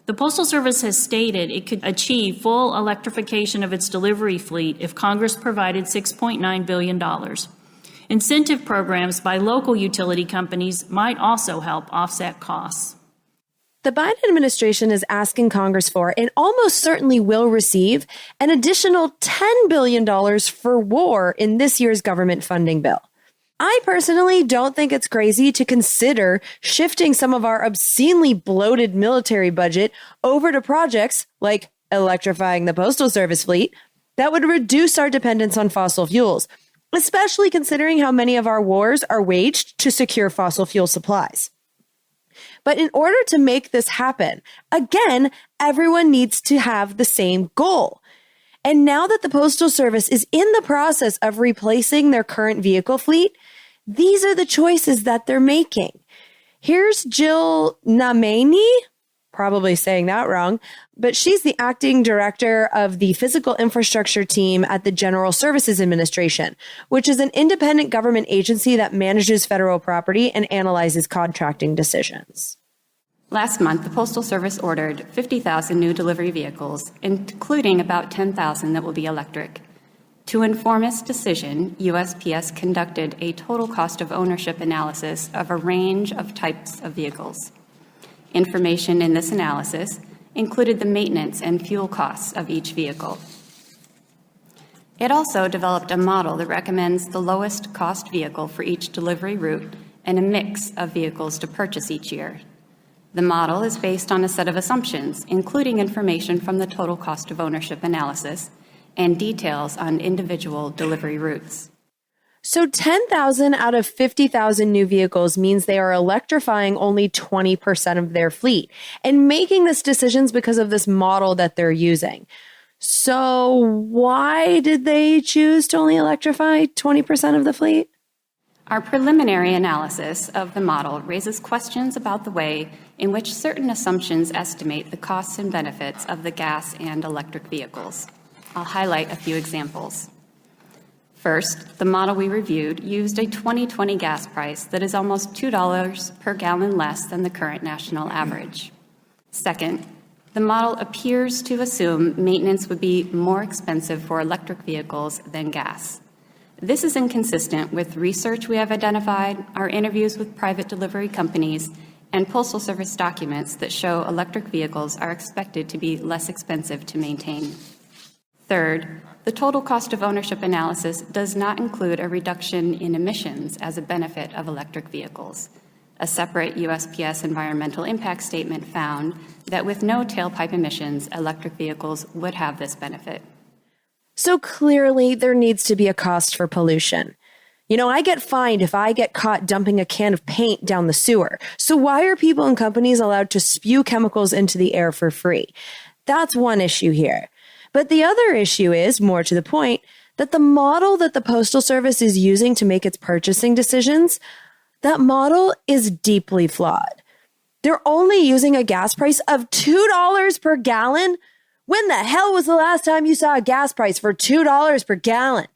The Postal Service has stated it could achieve full electrification of its delivery fleet if Congress provided $6.9 billion. Incentive programs by local utility companies might also help offset costs. The Biden administration is asking Congress for, and almost certainly will receive, an additional $10 billion for war in this year's government funding bill. I personally don't think it's crazy to consider shifting some of our obscenely bloated military budget over to projects like electrifying the Postal Service fleet that would reduce our dependence on fossil fuels, especially considering how many of our wars are waged to secure fossil fuel supplies. But in order to make this happen, again, everyone needs to have the same goal. And now that the Postal Service is in the process of replacing their current vehicle fleet, these are the choices that they're making. Here's Jill Namaini, probably saying that wrong, but she's the acting director of the physical infrastructure team at the General Services Administration, which is an independent government agency that manages federal property and analyzes contracting decisions. Last month, the Postal Service ordered 50,000 new delivery vehicles, including about 10,000 that will be electric. To inform its decision, USPS conducted a total cost of ownership analysis of a range of types of vehicles. Information in this analysis included the maintenance and fuel costs of each vehicle. It also developed a model that recommends the lowest cost vehicle for each delivery route and a mix of vehicles to purchase each year. The model is based on a set of assumptions, including information from the total cost of ownership analysis and details on individual delivery routes. So 10,000 out of 50,000 new vehicles means they are electrifying only 20% of their fleet and making this decisions because of this model that they're using. So why did they choose to only electrify 20% of the fleet? Our preliminary analysis of the model raises questions about the way in which certain assumptions estimate the costs and benefits of the gas and electric vehicles. I'll highlight a few examples. First, the model we reviewed used a 2020 gas price that is almost $2 per gallon less than the current national average. Second, the model appears to assume maintenance would be more expensive for electric vehicles than gas. This is inconsistent with research we have identified, our interviews with private delivery companies, and Postal Service documents that show electric vehicles are expected to be less expensive to maintain. Third, the total cost of ownership analysis does not include a reduction in emissions as a benefit of electric vehicles. A separate USPS environmental impact statement found that with no tailpipe emissions, electric vehicles would have this benefit. So clearly there needs to be a cost for pollution. You know, I get fined if I get caught dumping a can of paint down the sewer. So why are people and companies allowed to spew chemicals into the air for free? That's one issue here. But the other issue is, more to the point, that the model that the Postal Service is using to make its purchasing decisions, that model is deeply flawed. They're only using a gas price of $2 per gallon. When the hell was the last time you saw a gas price for $2 per gallon?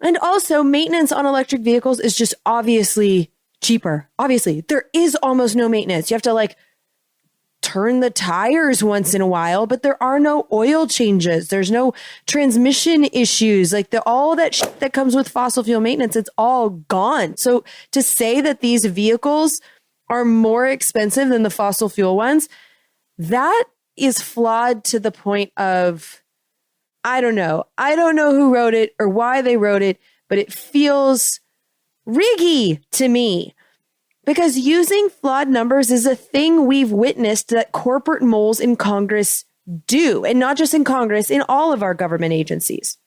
And also, maintenance on electric vehicles is just obviously cheaper. Obviously, there is almost no maintenance. You have to turn the tires once in a while, but there are no oil changes. There's no transmission issues. All that shit that comes with fossil fuel maintenance, it's all gone. So to say that these vehicles are more expensive than the fossil fuel ones, that is flawed to the point of I don't know. I don't know who wrote it or why they wrote it, but it feels riggy to me. Because using flawed numbers is a thing we've witnessed that corporate moles in Congress do. And not just in Congress, in all of our government agencies.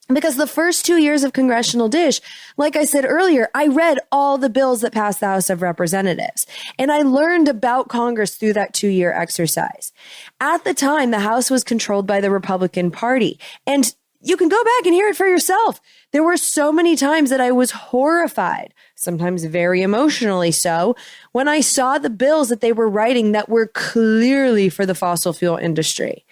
Because the first 2 years of Congressional Dish, like I said earlier, I read all the bills that passed the House of Representatives. And I learned about Congress through that 2-year exercise. At the time, the House was controlled by the Republican Party. And you can go back and hear it for yourself. There were so many times that I was horrified, sometimes very emotionally so, when I saw the bills that they were writing that were clearly for the fossil fuel industry.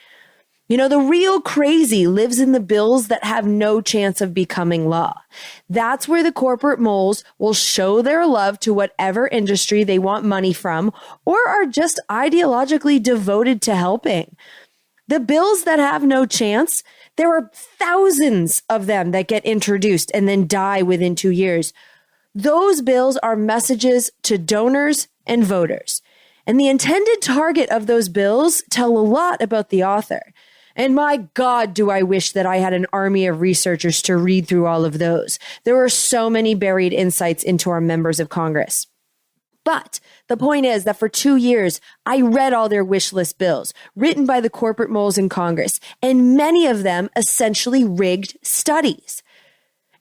You know, the real crazy lives in the bills that have no chance of becoming law. That's where the corporate moles will show their love to whatever industry they want money from or are just ideologically devoted to helping. The bills that have no chance, there are thousands of them that get introduced and then die within 2 years. Those bills are messages to donors and voters. And the intended target of those bills tell a lot about the author. And my God, do I wish that I had an army of researchers to read through all of those. There are so many buried insights into our members of Congress. But the point is that for 2 years, I read all their wish list bills written by the corporate moles in Congress, and many of them essentially rigged studies.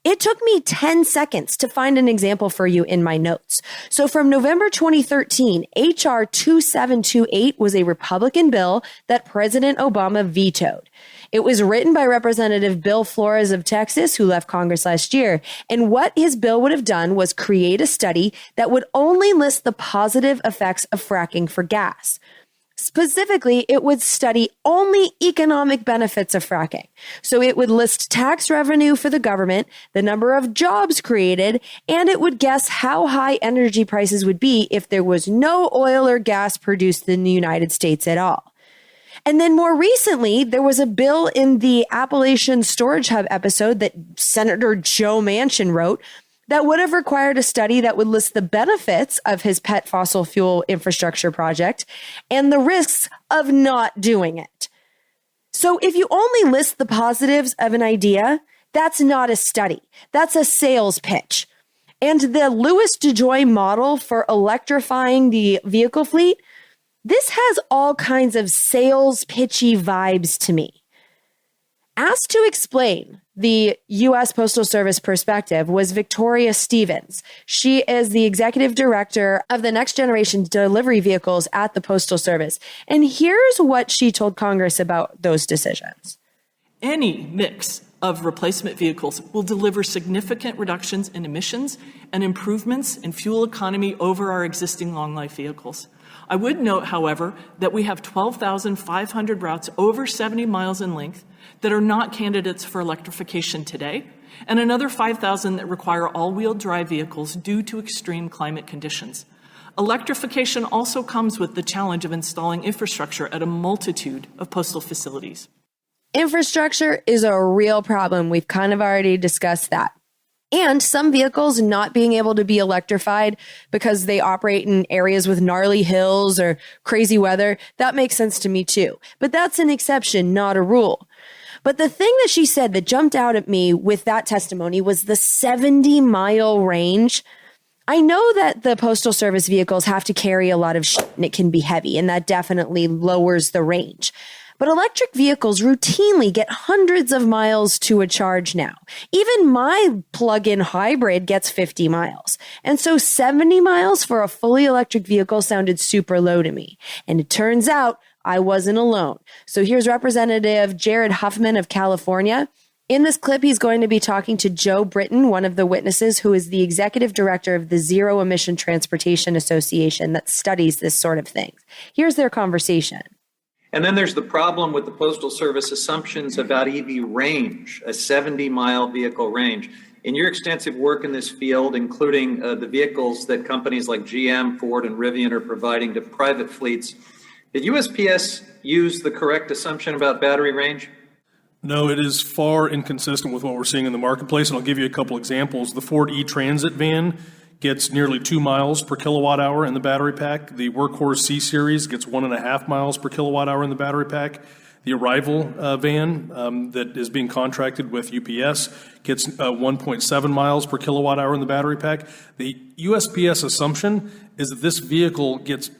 It took me 10 seconds to find an example for you in my notes. So from November 2013, H.R. 2728 was a Republican bill that President Obama vetoed. It was written by Representative Bill Flores of Texas, who left Congress last year. And what his bill would have done was create a study that would only list the positive effects of fracking for gas. Specifically, it would study only economic benefits of fracking. So it would list tax revenue for the government, the number of jobs created, and it would guess how high energy prices would be if there was no oil or gas produced in the United States at all. And then more recently, there was a bill in the Appalachian Storage Hub episode that Senator Joe Manchin wrote that would have required a study that would list the benefits of his pet fossil fuel infrastructure project and the risks of not doing it. So if you only list the positives of an idea, that's not a study. That's a sales pitch. And the Louis DeJoy model for electrifying the vehicle fleet, this has all kinds of sales pitchy vibes to me. Asked to explain the U.S. Postal Service perspective was Victoria Stevens. She is the executive director of the next generation delivery vehicles at the Postal Service. And here's what she told Congress about those decisions. Any mix of replacement vehicles will deliver significant reductions in emissions and improvements in fuel economy over our existing long-life vehicles. I would note, however, that we have 12,500 routes over 70 miles in length that are not candidates for electrification today, and another 5,000 that require all-wheel drive vehicles due to extreme climate conditions. Electrification also comes with the challenge of installing infrastructure at a multitude of postal facilities. Infrastructure is a real problem. We've kind of already discussed that. And some vehicles not being able to be electrified because they operate in areas with gnarly hills or crazy weather, that makes sense to me too. But that's an exception, not a rule. But the thing that she said that jumped out at me with that testimony was the 70-mile range. I know that the Postal Service vehicles have to carry a lot of shit and it can be heavy, and that definitely lowers the range. But electric vehicles routinely get hundreds of miles to a charge now. Even my plug-in hybrid gets 50 miles. And so 70 miles for a fully electric vehicle sounded super low to me. And it turns out I wasn't alone. So here's Representative Jared Huffman of California. In this clip, he's going to be talking to Joe Britton, one of the witnesses, who is the executive director of the Zero Emission Transportation Association that studies this sort of thing. Here's their conversation. And then there's the problem with the Postal Service assumptions about EV range, a 70-mile vehicle range. In your extensive work in this field, including the vehicles that companies like GM, Ford, and Rivian are providing to private fleets, did USPS use the correct assumption about battery range? No, it is far inconsistent with what we're seeing in the marketplace, and I'll give you a couple examples. The Ford E-Transit van gets nearly 2 miles per kilowatt hour in the battery pack. The Workhorse C-Series gets 1.5 miles per kilowatt hour in the battery pack. The Arrival van that is being contracted with UPS gets 1.7 miles per kilowatt hour in the battery pack. The USPS assumption is that this vehicle gets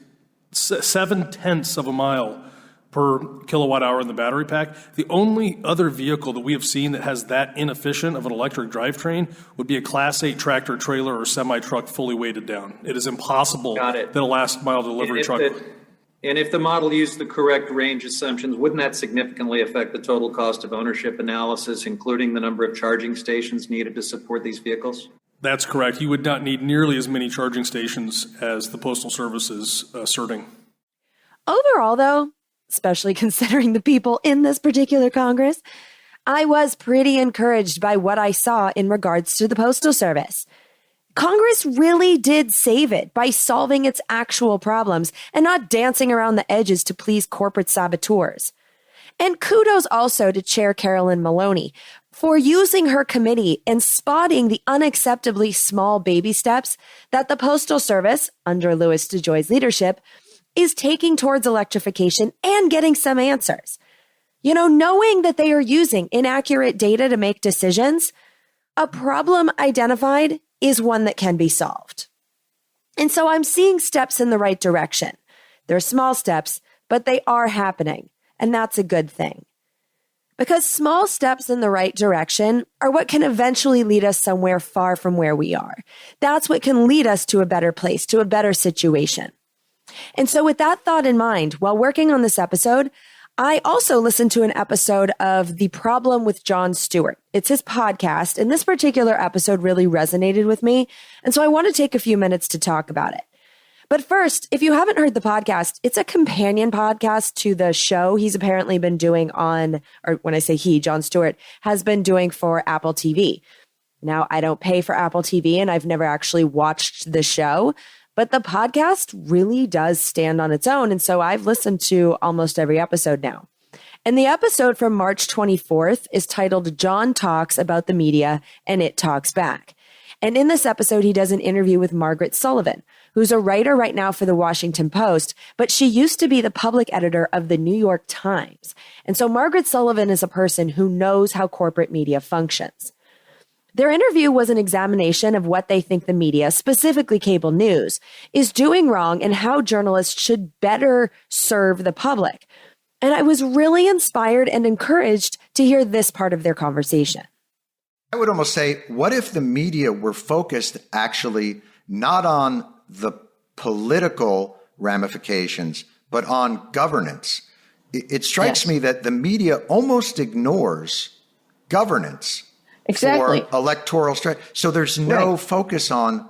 0.7 of a mile per kilowatt hour in the battery pack. The only other vehicle that we have seen that has that inefficient of an electric drivetrain would be a Class 8 tractor trailer or semi-truck fully weighted down. It is impossible that a last mile delivery truck... And if the model used the correct range assumptions, wouldn't that significantly affect the total cost of ownership analysis, including the number of charging stations needed to support these vehicles? That's correct. You would not need nearly as many charging stations as the Postal Service is asserting. Overall, though, especially considering the people in this particular Congress, I was pretty encouraged by what I saw in regards to the Postal Service. Congress really did save it by solving its actual problems and not dancing around the edges to please corporate saboteurs. And kudos also to Chair Carolyn Maloney for using her committee and spotting the unacceptably small baby steps that the Postal Service, under Louis DeJoy's leadership, is taking towards electrification and getting some answers. You know, knowing that they are using inaccurate data to make decisions, a problem identified is one that can be solved. And so I'm seeing steps in the right direction. They're small steps, but they are happening, and that's a good thing. Because small steps in the right direction are what can eventually lead us somewhere far from where we are. That's what can lead us to a better place, to a better situation. And so with that thought in mind, while working on this episode, I also listened to an episode of The Problem with Jon Stewart. It's his podcast, and this particular episode really resonated with me, and so I want to take a few minutes to talk about it. But first, if you haven't heard the podcast, it's a companion podcast to the show he's apparently been doing on, or when I say he, Jon Stewart, has been doing for Apple TV. Now, I don't pay for Apple TV, and I've never actually watched the show, but the podcast really does stand on its own. And so I've listened to almost every episode now. And the episode from March 24th is titled John Talks About the Media and It Talks Back. And in this episode, he does an interview with Margaret Sullivan, who's a writer right now for the Washington Post, but she used to be the public editor of the New York Times. And so Margaret Sullivan is a person who knows how corporate media functions. Their interview was an examination of what they think the media, specifically cable news, is doing wrong and how journalists should better serve the public. And I was really inspired and encouraged to hear this part of their conversation. I would almost say, what if the media were focused actually not on the political ramifications, but on governance? It strikes me that the media almost ignores governance. Exactly. For electoral strategy. So there's no focus on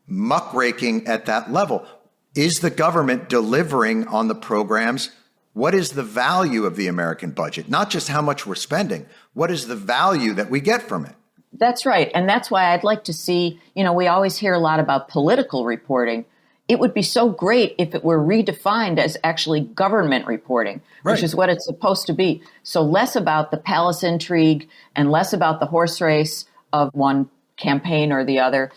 muckraking at that level. Is the government delivering on the programs? What is the value of the American budget? Not just how much we're spending. What is the value that we get from it? That's right. And that's why I'd like to see, we always hear a lot about political reporting. It would be so great if it were redefined as actually government reporting, which is what it's supposed to be. So less about the palace intrigue and less about the horse race of one campaign or the other,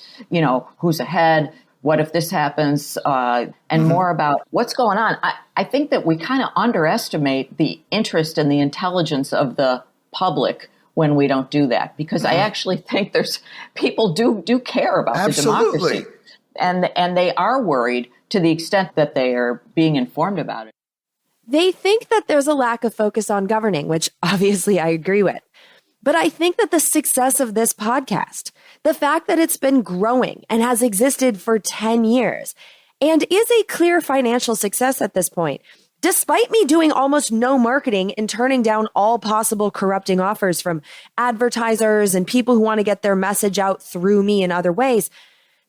who's ahead, what if this happens, and more about what's going on. I think that we kind of underestimate the interest and the intelligence of the public when we don't do that, because I actually think there's people do care about the democracy. And they are worried to the extent that they are being informed about it. They think that there's a lack of focus on governing, which obviously I agree with. But I think that the success of this podcast, the fact that it's been growing and has existed for 10 years and is a clear financial success at this point, despite me doing almost no marketing and turning down all possible corrupting offers from advertisers and people who want to get their message out through me in other ways,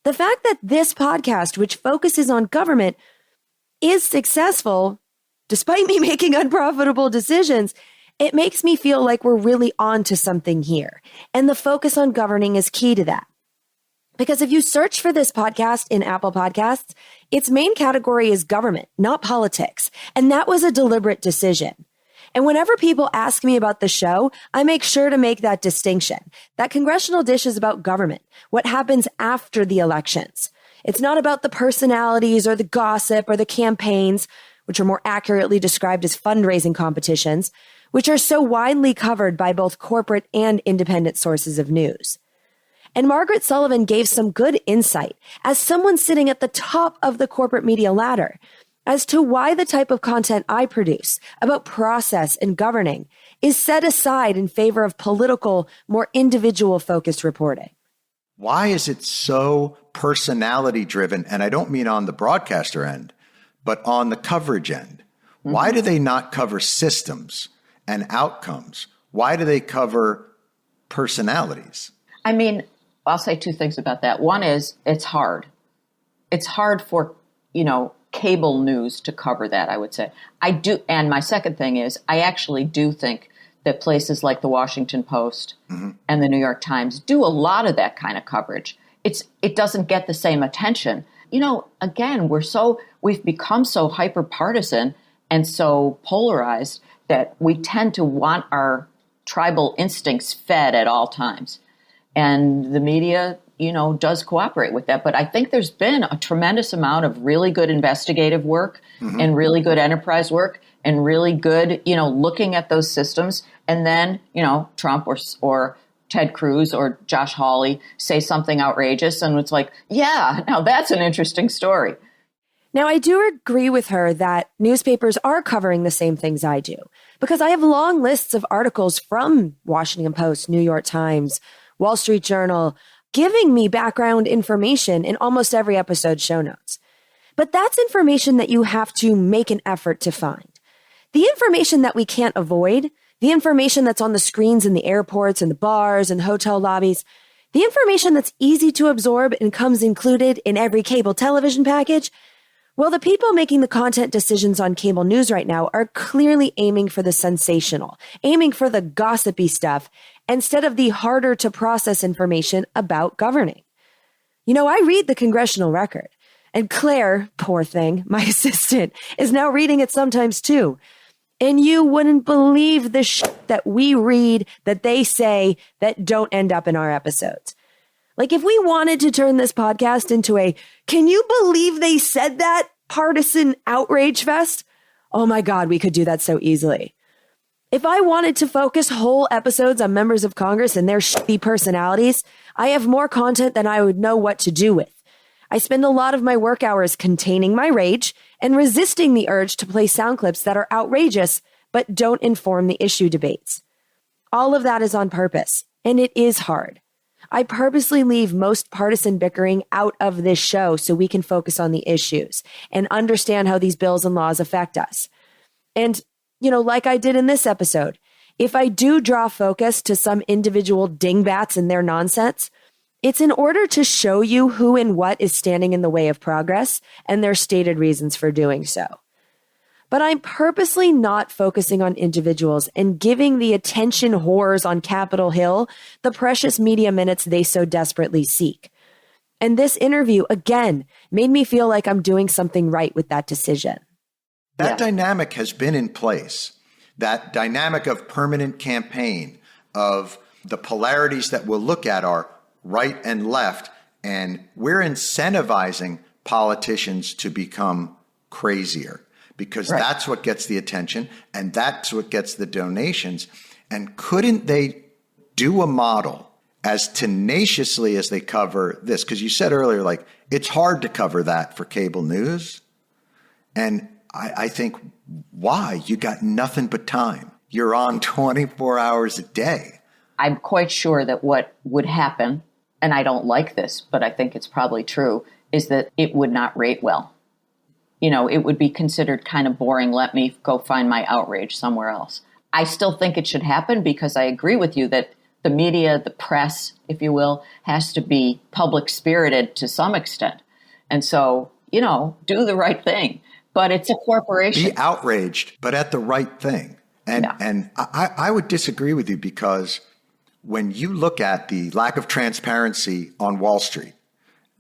the fact that this podcast, which focuses on government, is successful, despite me making unprofitable decisions, it makes me feel like we're really on to something here. And the focus on governing is key to that. Because if you search for this podcast in Apple Podcasts, its main category is government, not politics. And that was a deliberate decision. And whenever people ask me about the show, I make sure to make that distinction. That Congressional Dish is about government, what happens after the elections. It's not about the personalities or the gossip or the campaigns, which are more accurately described as fundraising competitions, which are so widely covered by both corporate and independent sources of news. And Margaret Sullivan gave some good insight as someone sitting at the top of the corporate media ladder as to why the type of content I produce about process and governing is set aside in favor of political, more individual-focused reporting. Why is it so personality driven? And I don't mean on the broadcaster end, but on the coverage end. Mm-hmm. Why do they not cover systems and outcomes? Why do they cover personalities? I mean, I'll say two things about that. One is it's hard. It's hard for, cable news to cover that, I would say. I do. And my second thing is I actually do think that places like the Washington Post and the New York Times do a lot of that kind of coverage. It doesn't get the same attention. Again, we've become so hyper partisan and so polarized that we tend to want our tribal instincts fed at all times. And the media, does cooperate with that. But I think there's been a tremendous amount of really good investigative work and really good enterprise work and really good, looking at those systems. And then, Trump or Ted Cruz or Josh Hawley say something outrageous. And it's like, yeah, now that's an interesting story. Now, I do agree with her that newspapers are covering the same things I do, because I have long lists of articles from Washington Post, New York Times, Wall Street Journal, giving me background information in almost every episode show notes. But that's information that you have to make an effort to find. The information that we can't avoid, the information that's on the screens in the airports and the bars and hotel lobbies, the information that's easy to absorb and comes included in every cable television package, well, the people making the content decisions on cable news right now are clearly aiming for the sensational, aiming for the gossipy stuff, instead of the harder to process information about governing. I read the Congressional Record, and Claire, poor thing, my assistant, is now reading it sometimes too. And you wouldn't believe the shit that we read that they say that don't end up in our episodes. Like, if we wanted to turn this podcast into a, can you believe they said that partisan outrage fest? Oh my God, we could do that so easily. If I wanted to focus whole episodes on members of Congress and their shitty personalities, I have more content than I would know what to do with. I spend a lot of my work hours containing my rage and resisting the urge to play sound clips that are outrageous but don't inform the issue debates. All of that is on purpose, and it is hard. I purposely leave most partisan bickering out of this show so we can focus on the issues and understand how these bills and laws affect us. And, like I did in this episode, if I do draw focus to some individual dingbats and their nonsense, it's in order to show you who and what is standing in the way of progress and their stated reasons for doing so. But I'm purposely not focusing on individuals and giving the attention whores on Capitol Hill the precious media minutes they so desperately seek. And this interview, again, made me feel like I'm doing something right with that decision. That dynamic has been in place. That dynamic of permanent campaign, of the polarities that we'll look at are right and left, and we're incentivizing politicians to become crazier because that's what gets the attention and that's what gets the donations. And couldn't they do a model as tenaciously as they cover this? Because you said earlier, like, it's hard to cover that for cable news. And I think, why? You got nothing but time. You're on 24 hours a day. I'm quite sure that what would happen, and I don't like this, but I think it's probably true, is that it would not rate well. It would be considered kind of boring. Let me go find my outrage somewhere else. I still think it should happen because I agree with you that the media, the press, if you will, has to be public spirited to some extent. And so, do the right thing. But it's a corporation. Be outraged, but at the right thing. And I would disagree with you because when you look at the lack of transparency on Wall Street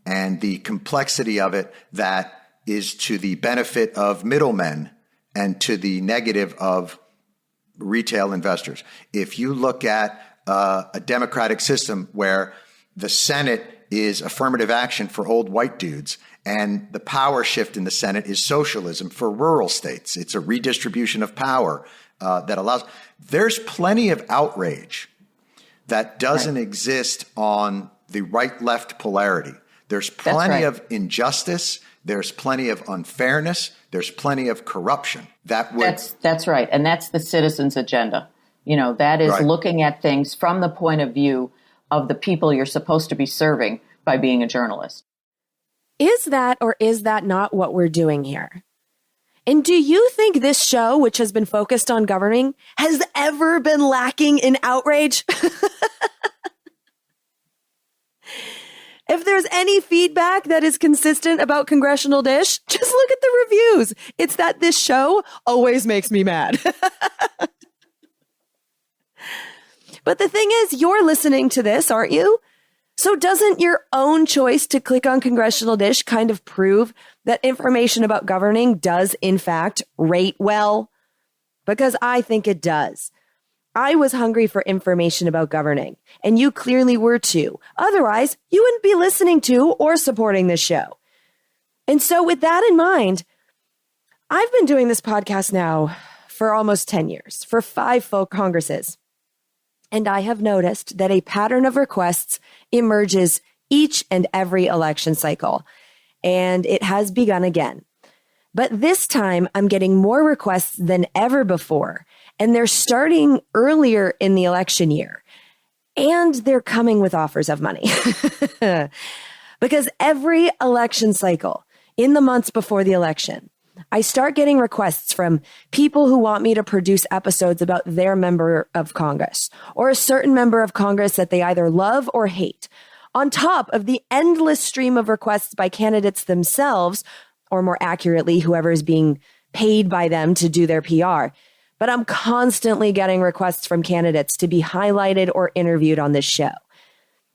and the complexity of it that is to the benefit of middlemen and to the negative of retail investors, if you look at a democratic system where the Senate is affirmative action for old white dudes And the power shift in the Senate is socialism for rural states. It's a redistribution of power that allows. There's plenty of outrage that doesn't exist on the right-left polarity. There's plenty of injustice. There's plenty of unfairness. There's plenty of corruption. That's right. And that's the citizens' agenda. That is looking at things from the point of view of the people you're supposed to be serving by being a journalist. Is that or is that not what we're doing here? And do you think this show, which has been focused on governing, has ever been lacking in outrage? If there's any feedback that is consistent about Congressional Dish, just look at the reviews. It's that this show always makes me mad. But the thing is, you're listening to this, aren't you? So doesn't your own choice to click on Congressional Dish kind of prove that information about governing does, in fact, rate well? Because I think it does. I was hungry for information about governing, and you clearly were too. Otherwise, you wouldn't be listening to or supporting this show. And so with that in mind, I've been doing this podcast now for almost 10 years, for 5 full Congresses. And I have noticed that a pattern of requests emerges each and every election cycle, and it has begun again. But this time, I'm getting more requests than ever before, and they're starting earlier in the election year, and they're coming with offers of money. Because every election cycle, in the months before the election, I start getting requests from people who want me to produce episodes about their member of Congress or a certain member of Congress that they either love or hate, on top of the endless stream of requests by candidates themselves, or more accurately, whoever is being paid by them to do their PR. But I'm constantly getting requests from candidates to be highlighted or interviewed on this show.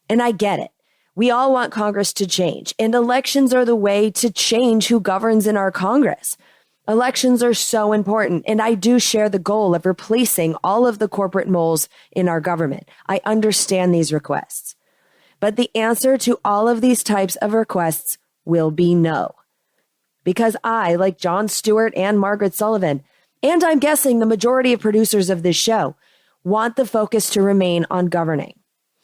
And I get it. We all want Congress to change, and elections are the way to change who governs in our Congress. Elections are so important, and I do share the goal of replacing all of the corporate moles in our government. I understand these requests. But the answer to all of these types of requests will be no. Because I, like Jon Stewart and Margaret Sullivan, and I'm guessing the majority of producers of this show, want the focus to remain on governing.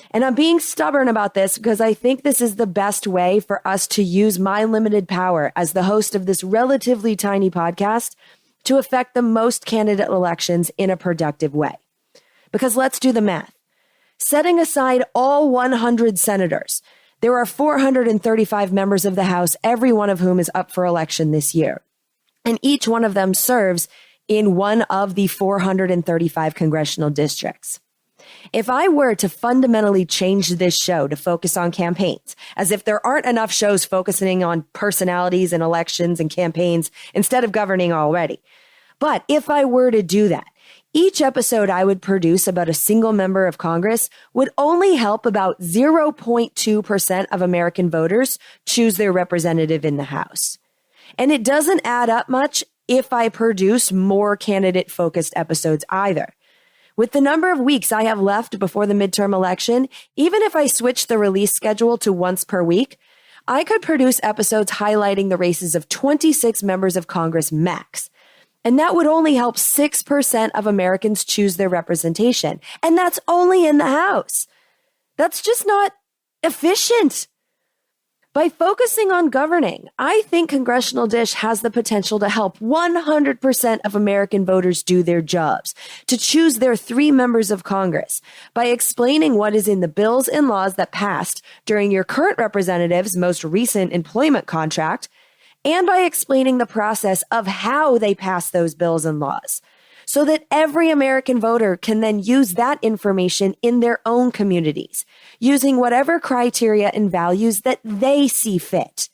And I'm being stubborn about this because I think this is the best way for us to use my limited power as the host of this relatively tiny podcast to affect the most candidate elections in a productive way. Because let's do the math. Setting aside all 100 senators, there are 435 members of the House, every one of whom is up for election this year. And each one of them serves in one of the 435 congressional districts. If I were to fundamentally change this show to focus on campaigns, as if there aren't enough shows focusing on personalities and elections and campaigns instead of governing already. But if I were to do that, each episode I would produce about a single member of Congress would only help about 0.2% of American voters choose their representative in the House. And it doesn't add up much if I produce more candidate-focused episodes either. With the number of weeks I have left before the midterm election, even if I switch the release schedule to once per week, I could produce episodes highlighting the races of 26 members of Congress max. And that would only help 6% of Americans choose their representation. And that's only in the House. That's just not efficient. By focusing on governing, I think Congressional Dish has the potential to help 100% of American voters do their jobs, to choose their 3 members of Congress, by explaining what is in the bills and laws that passed during your current representative's most recent employment contract, and by explaining the process of how they pass those bills and laws, so that every American voter can then use that information in their own communities, using whatever criteria and values that they see fit.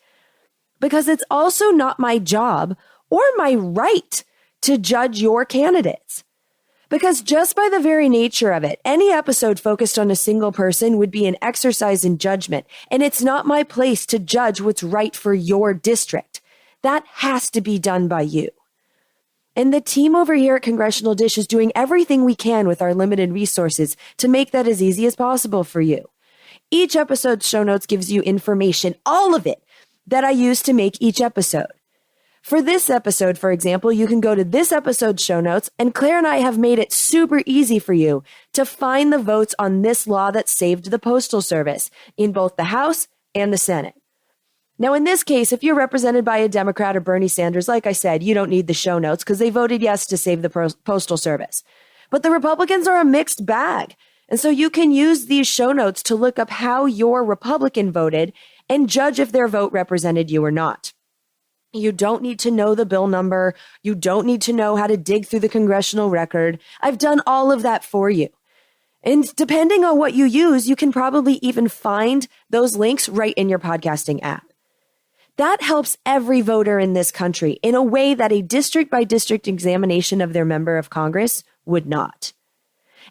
Because it's also not my job or my right to judge your candidates. Because just by the very nature of it, any episode focused on a single person would be an exercise in judgment, and it's not my place to judge what's right for your district. That has to be done by you. And the team over here at Congressional Dish is doing everything we can with our limited resources to make that as easy as possible for you. Each episode's show notes gives you information, all of it, that I use to make each episode. For this episode, for example, you can go to this episode's show notes, and Claire and I have made it super easy for you to find the votes on this law that saved the Postal Service in both the House and the Senate. Now, in this case, if you're represented by a Democrat or Bernie Sanders, like I said, you don't need the show notes because they voted yes to save the Postal Service. But the Republicans are a mixed bag. And so you can use these show notes to look up how your Republican voted and judge if their vote represented you or not. You don't need to know the bill number. You don't need to know how to dig through the congressional record. I've done all of that for you. And depending on what you use, you can probably even find those links right in your podcasting app. That helps every voter in this country in a way that a district by district examination of their member of Congress would not.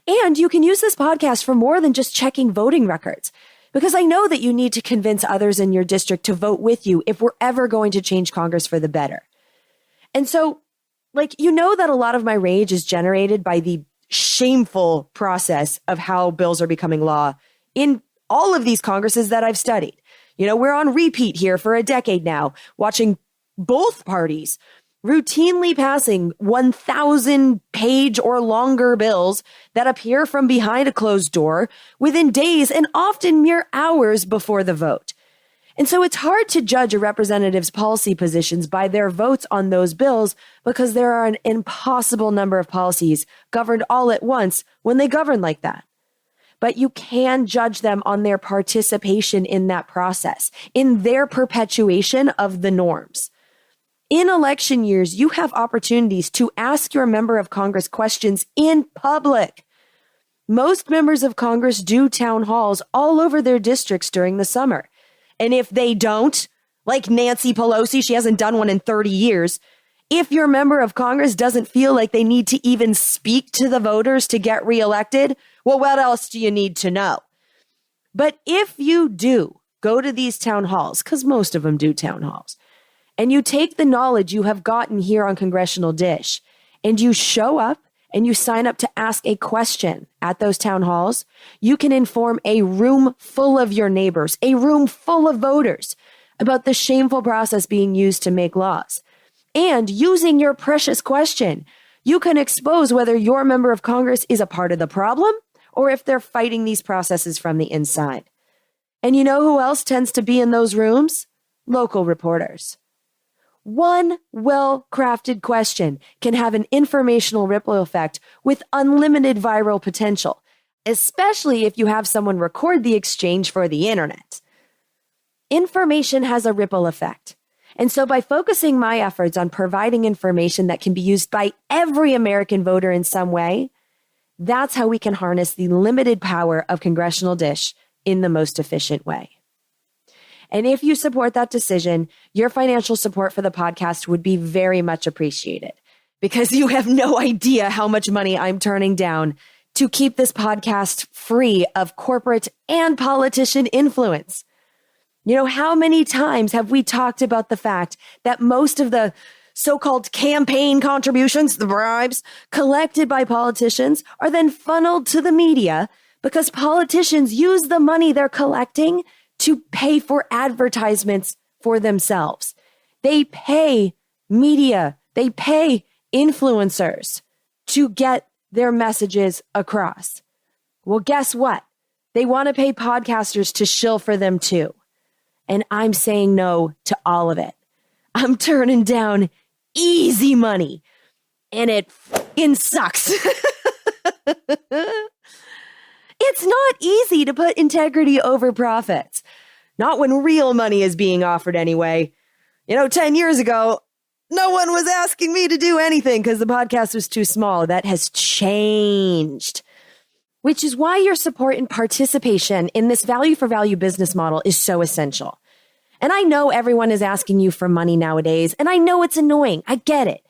And you can use this podcast for more than just checking voting records, because I know that you need to convince others in your district to vote with you if we're ever going to change Congress for the better. And so, you know that a lot of my rage is generated by the shameful process of how bills are becoming law in all of these Congresses that I've studied. You know, we're on repeat here for a decade now, watching both parties routinely passing 1,000-page or longer bills that appear from behind a closed door within days and often mere hours before the vote. And so it's hard to judge a representative's policy positions by their votes on those bills because there are an impossible number of policies governed all at once when they govern like that. But you can judge them on their participation in that process, in their perpetuation of the norms. In election years, you have opportunities to ask your member of Congress questions in public. Most members of Congress do town halls all over their districts during the summer. And if they don't, like Nancy Pelosi, she hasn't done one in 30 years. If your member of Congress doesn't feel like they need to even speak to the voters to get reelected, well, what else do you need to know? But if you do go to these town halls, because most of them do town halls, and you take the knowledge you have gotten here on Congressional Dish, and you show up and you sign up to ask a question at those town halls, you can inform a room full of your neighbors, a room full of voters, about the shameful process being used to make laws. And using your precious question, you can expose whether your member of Congress is a part of the problem or if they're fighting these processes from the inside. And you know who else tends to be in those rooms? Local reporters. One well-crafted question can have an informational ripple effect with unlimited viral potential, especially if you have someone record the exchange for the internet. Information has a ripple effect. And so by focusing my efforts on providing information that can be used by every American voter in some way, that's how we can harness the limited power of Congressional Dish in the most efficient way. And if you support that decision, your financial support for the podcast would be very much appreciated, because you have no idea how much money I'm turning down to keep this podcast free of corporate and politician influence. You know, how many times have we talked about the fact that most of the so-called campaign contributions, the bribes, collected by politicians are then funneled to the media because politicians use the money they're collecting to pay for advertisements for themselves. They pay media, they pay influencers to get their messages across. Well, guess what? They want to pay podcasters to shill for them too. And I'm saying no to all of it. I'm turning down easy money, and it f***ing sucks. It's not easy to put integrity over profits. Not when real money is being offered anyway. 10 years ago, no one was asking me to do anything because the podcast was too small. That has changed. Which is why your support and participation in this value for value business model is so essential. And I know everyone is asking you for money nowadays, and I know it's annoying. I get it.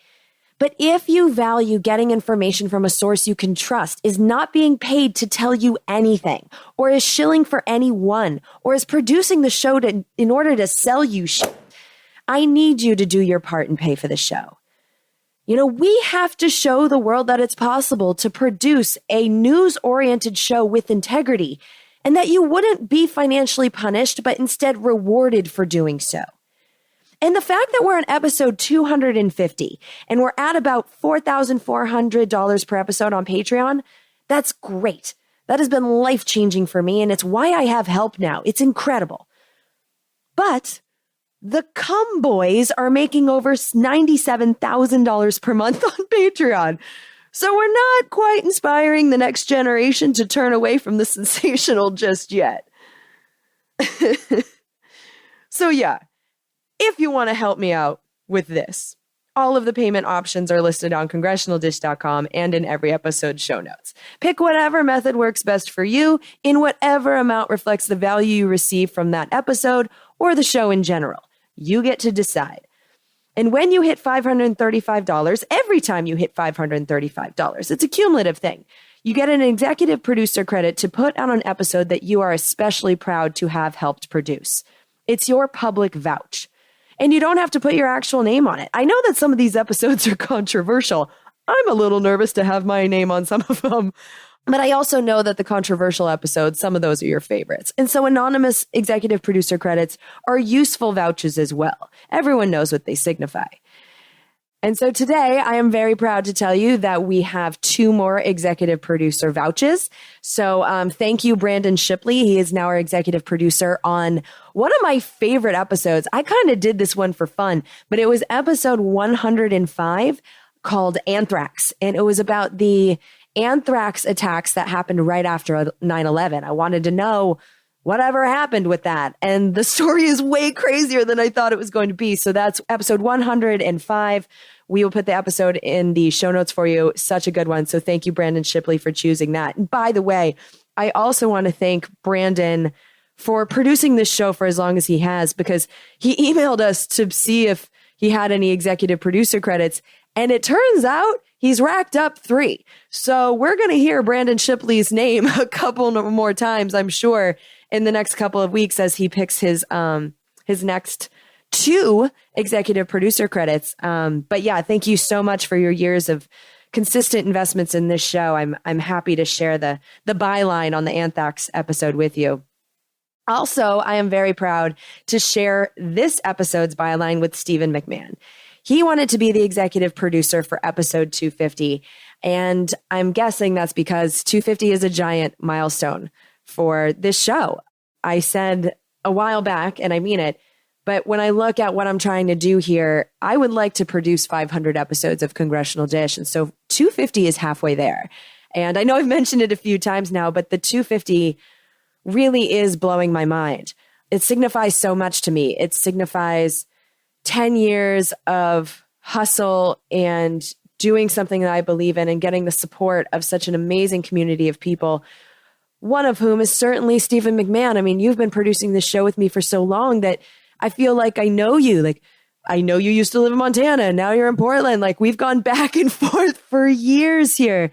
But if you value getting information from a source you can trust, is not being paid to tell you anything, or is shilling for anyone, or is producing the show in order to sell you shit, I need you to do your part and pay for the show. We have to show the world that it's possible to produce a news-oriented show with integrity, and that you wouldn't be financially punished, but instead rewarded for doing so. And the fact that we're on episode 250 and we're at about $4,400 per episode on Patreon, that's great. That has been life-changing for me, and it's why I have help now. It's incredible. But the Cum Boys are making over $97,000 per month on Patreon. So we're not quite inspiring the next generation to turn away from the sensational just yet. So yeah, if you want to help me out with this, all of the payment options are listed on congressionaldish.com and in every episode show notes. Pick whatever method works best for you in whatever amount reflects the value you receive from that episode or the show in general. You get to decide. And when you hit $535, every time you hit $535, it's a cumulative thing. You get an executive producer credit to put out an episode that you are especially proud to have helped produce. It's your public vouch. And you don't have to put your actual name on it. I know that some of these episodes are controversial. I'm a little nervous to have my name on some of them. But I also know that the controversial episodes, some of those are your favorites. And so anonymous executive producer credits are useful vouchers as well. Everyone knows what they signify. And so today I am very proud to tell you that we have 2 more executive producer vouchers. So thank you, Brandon Shipley. He is now our executive producer on one of my favorite episodes. I kind of did this one for fun, but it was episode 105 called Anthrax. And it was about the anthrax attacks that happened right after 9/11. I wanted to know whatever happened with that. And the story is way crazier than I thought it was going to be. So that's episode 105. We will put the episode in the show notes for you. Such a good one. So thank you, Brandon Shipley, for choosing that. And by the way, I also want to thank Brandon for producing this show for as long as he has, because he emailed us to see if he had any executive producer credits. And it turns out he's racked up 3. So we're going to hear Brandon Shipley's name a couple more times, I'm sure, in the next couple of weeks as he picks his next 2 executive producer credits. But yeah, thank you so much for your years of consistent investments in this show. I'm happy to share the byline on the Anthrax episode with you. Also, I am very proud to share this episode's byline with Stephen McMahan. He wanted to be the executive producer for episode 250. And I'm guessing that's because 250 is a giant milestone for this show. I said a while back, and I mean it, but when I look at what I'm trying to do here, I would like to produce 500 episodes of Congressional Dish. And so 250 is halfway there. And I know I've mentioned it a few times now, but the 250 really is blowing my mind. It signifies so much to me. It signifies 10 years of hustle and doing something that I believe in and getting the support of such an amazing community of people, one of whom is certainly Stephen McMahan. I mean, you've been producing this show with me for so long that I feel like I know you. Like, I know you used to live in Montana and now you're in Portland. Like, we've gone back and forth for years here.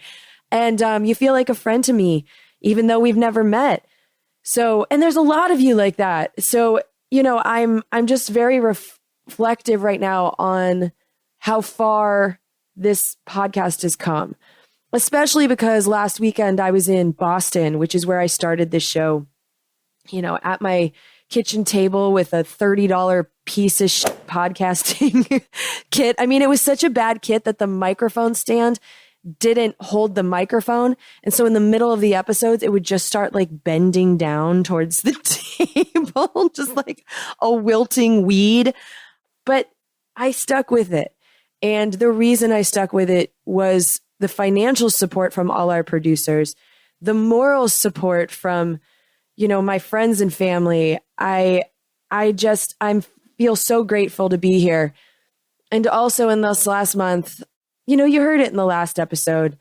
And you feel like a friend to me, even though we've never met. So, and there's a lot of you like that. So, you know, I'm just very reflective right now on how far this podcast has come, especially because last weekend I was in Boston, which is where I started this show, you know, at my kitchen table with a $30 piece of shit podcasting kit. I mean, it was such a bad kit that the microphone stand didn't hold the microphone. And so in the middle of the episodes, it would just start like bending down towards the table, just like a wilting weed. But I stuck with it. And the reason I stuck with it was the financial support from all our producers, the moral support from, you know, my friends and family. I feel so grateful to be here. And also in this last month, you know, you heard it in the last episode,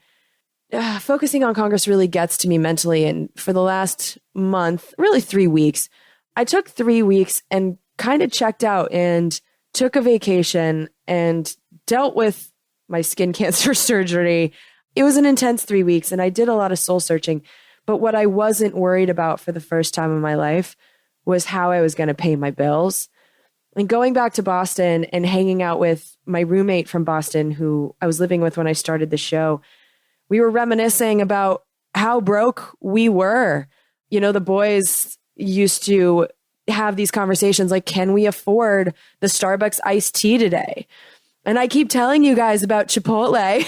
focusing on Congress really gets to me mentally. And for the last month, really 3 weeks, I took 3 weeks and kind of checked out and took a vacation and dealt with my skin cancer surgery. It was an intense 3 weeks and I did a lot of soul searching. But what I wasn't worried about for the first time in my life was how I was going to pay my bills. And going back to Boston and hanging out with my roommate from Boston, who I was living with when I started the show, we were reminiscing about how broke we were. You know, the boys used to have these conversations like, can we afford the Starbucks iced tea today? And I keep telling you guys about Chipotle,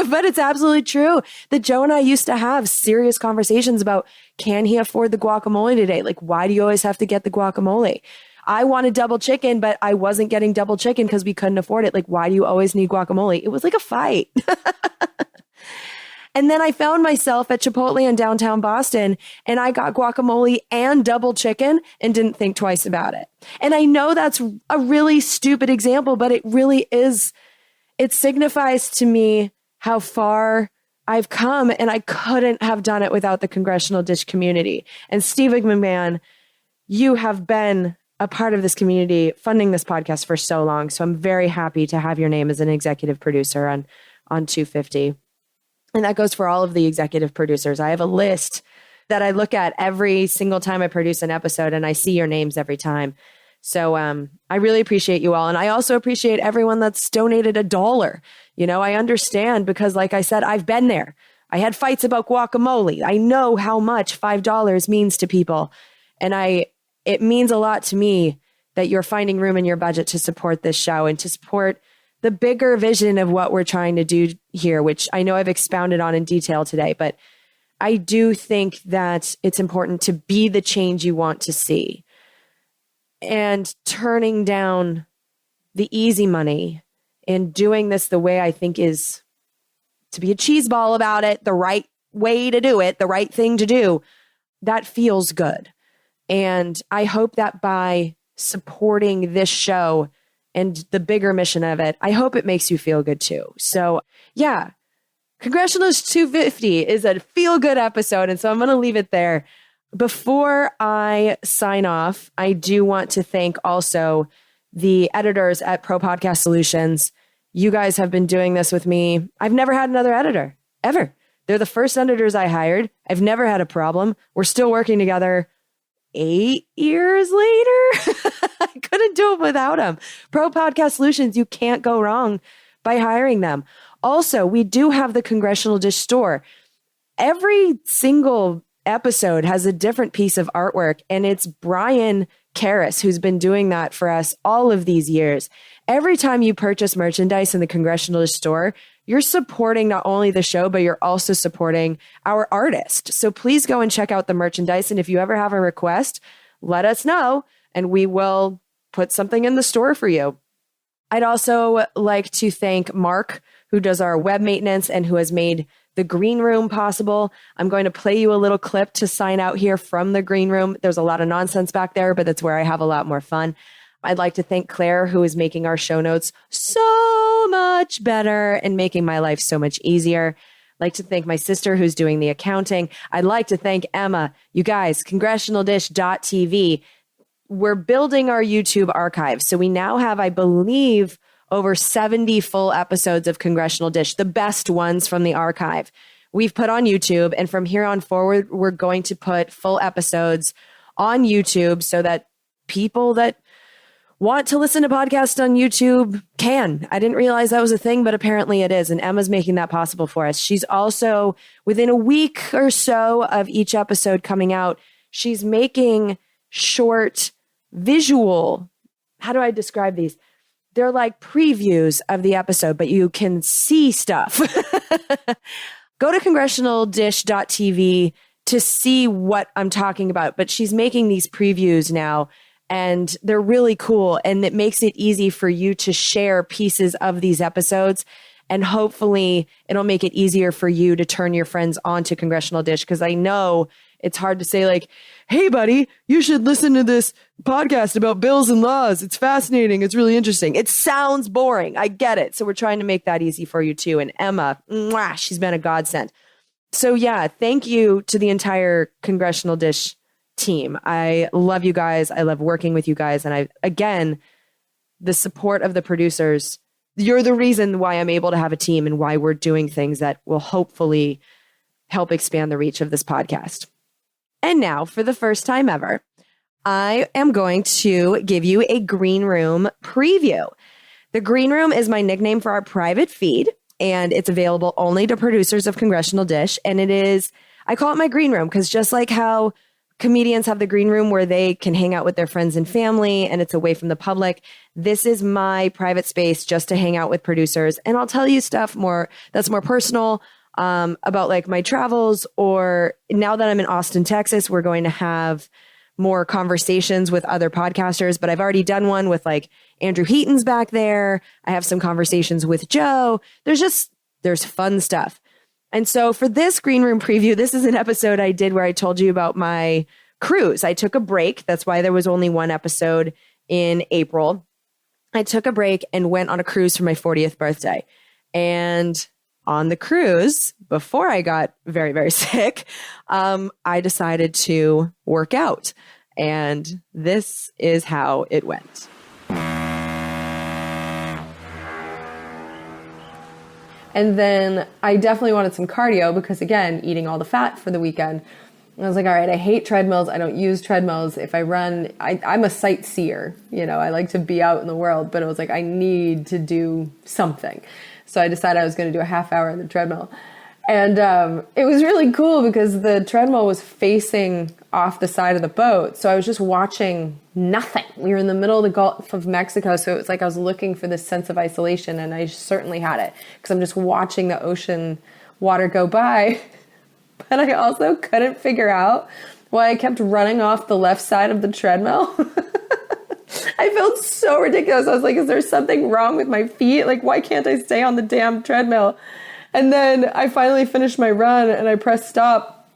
but it's absolutely true that Joe and I used to have serious conversations about, can he afford the guacamole today? Like, why do you always have to get the guacamole? I wanted double chicken, but I wasn't getting double chicken because we couldn't afford it. Like, why do you always need guacamole? It was like a fight. And then I found myself at Chipotle in downtown Boston, and I got guacamole and double chicken and didn't think twice about it. And I know that's a really stupid example, but it really is. It signifies to me how far I've come, and I couldn't have done it without the Congressional Dish community. And Steve McMahan, you have been a part of this community funding this podcast for so long. So I'm very happy to have your name as an executive producer on 250. And that goes for all of the executive producers. I have a list that I look at every single time I produce an episode, and I see your names every time. So I really appreciate you all. And I also appreciate everyone that's donated $1. You know, I understand because, like I said, I've been there. I had fights about guacamole. I know how much $5 means to people. And it means a lot to me that you're finding room in your budget to support this show and to support the bigger vision of what we're trying to do here, which I know I've expounded on in detail today, but I do think that it's important to be the change you want to see. And turning down the easy money and doing this the way I think is to be a cheeseball about it, the right way to do it, the right thing to do, that feels good. And I hope that by supporting this show and the bigger mission of it, I hope it makes you feel good too. So yeah, Congressional Dish 250 is a feel-good episode, and so I'm going to leave it there. Before I sign off, I do want to thank also the editors at Pro Podcast Solutions. You guys have been doing this with me. I've never had another editor, ever. They're the first editors I hired. I've never had a problem. We're still working together 8 years later. I couldn't do it without them. Pro Podcast Solutions, you can't go wrong by hiring them. Also, we do have the Congressional Dish store. Every single episode has a different piece of artwork, and it's Brian Karras who's been doing that for us all of these years. Every time you purchase merchandise in the Congressional Dish store, you're supporting not only the show, but you're also supporting our artist. So please go and check out the merchandise. And if you ever have a request, let us know and we will put something in the store for you. I'd also like to thank Mark, who does our web maintenance and who has made the green room possible. I'm going to play you a little clip to sign out here from the green room. There's a lot of nonsense back there, but that's where I have a lot more fun. I'd like to thank Claire, who is making our show notes so much better and making my life so much easier. I'd like to thank my sister, who's doing the accounting. I'd like to thank Emma. You guys, congressionaldish.tv. We're building our YouTube archive. So we now have, I believe, over 70 full episodes of Congressional Dish, the best ones from the archive we've put on YouTube. And from here on forward, we're going to put full episodes on YouTube so that people that want to listen to podcasts on YouTube can. I didn't realize that was a thing, but apparently it is. And Emma's making that possible for us. She's also, within a week or so of each episode coming out, she's making short visual, how do I describe these? They're like previews of the episode, but you can see stuff. Go to congressionaldish.tv to see what I'm talking about. But she's making these previews now, and they're really cool. And it makes it easy for you to share pieces of these episodes. And hopefully it'll make it easier for you to turn your friends on to Congressional Dish. Because I know it's hard to say like, hey, buddy, you should listen to this podcast about bills and laws. It's fascinating. It's really interesting. It sounds boring. I get it. So we're trying to make that easy for you too. And Emma, mwah, she's been a godsend. So yeah, thank you to the entire Congressional Dish team. I love you guys. I love working with you guys. And again, the support of the producers, you're the reason why I'm able to have a team and why we're doing things that will hopefully help expand the reach of this podcast. And now, for the first time ever, I am going to give you a Green Room preview. The Green Room is my nickname for our private feed, and it's available only to producers of Congressional Dish. And it is, I call it my Green Room because just like how comedians have the green room where they can hang out with their friends and family and it's away from the public. This is my private space just to hang out with producers. And I'll tell you stuff that's more personal about like my travels, or now that I'm in Austin, Texas, we're going to have more conversations with other podcasters, but I've already done one with like Andrew Heaton's back there. I have some conversations with Joe. There's fun stuff. And so for this green room preview, this is an episode I did where I told you about my cruise. I took a break. That's why there was only one episode in April. I took a break and went on a cruise for my 40th birthday. And on the cruise, before I got very, very sick, I decided to work out. And this is how it went. And then I definitely wanted some cardio because, again, eating all the fat for the weekend. And I was like, all right, I hate treadmills. I don't use treadmills. If I run, I'm a sightseer. You know, I like to be out in the world. But it was like, I need to do something. So I decided I was going to do a half hour on the treadmill. And it was really cool because the treadmill was facing off the side of the boat. So I was just watching nothing. We were in the middle of the Gulf of Mexico. So it was like I was looking for this sense of isolation. And I certainly had it because I'm just watching the ocean water go by. But I also couldn't figure out why I kept running off the left side of the treadmill. I felt so ridiculous. I was like, is there something wrong with my feet? Like, why can't I stay on the damn treadmill? And then I finally finished my run and I pressed stop.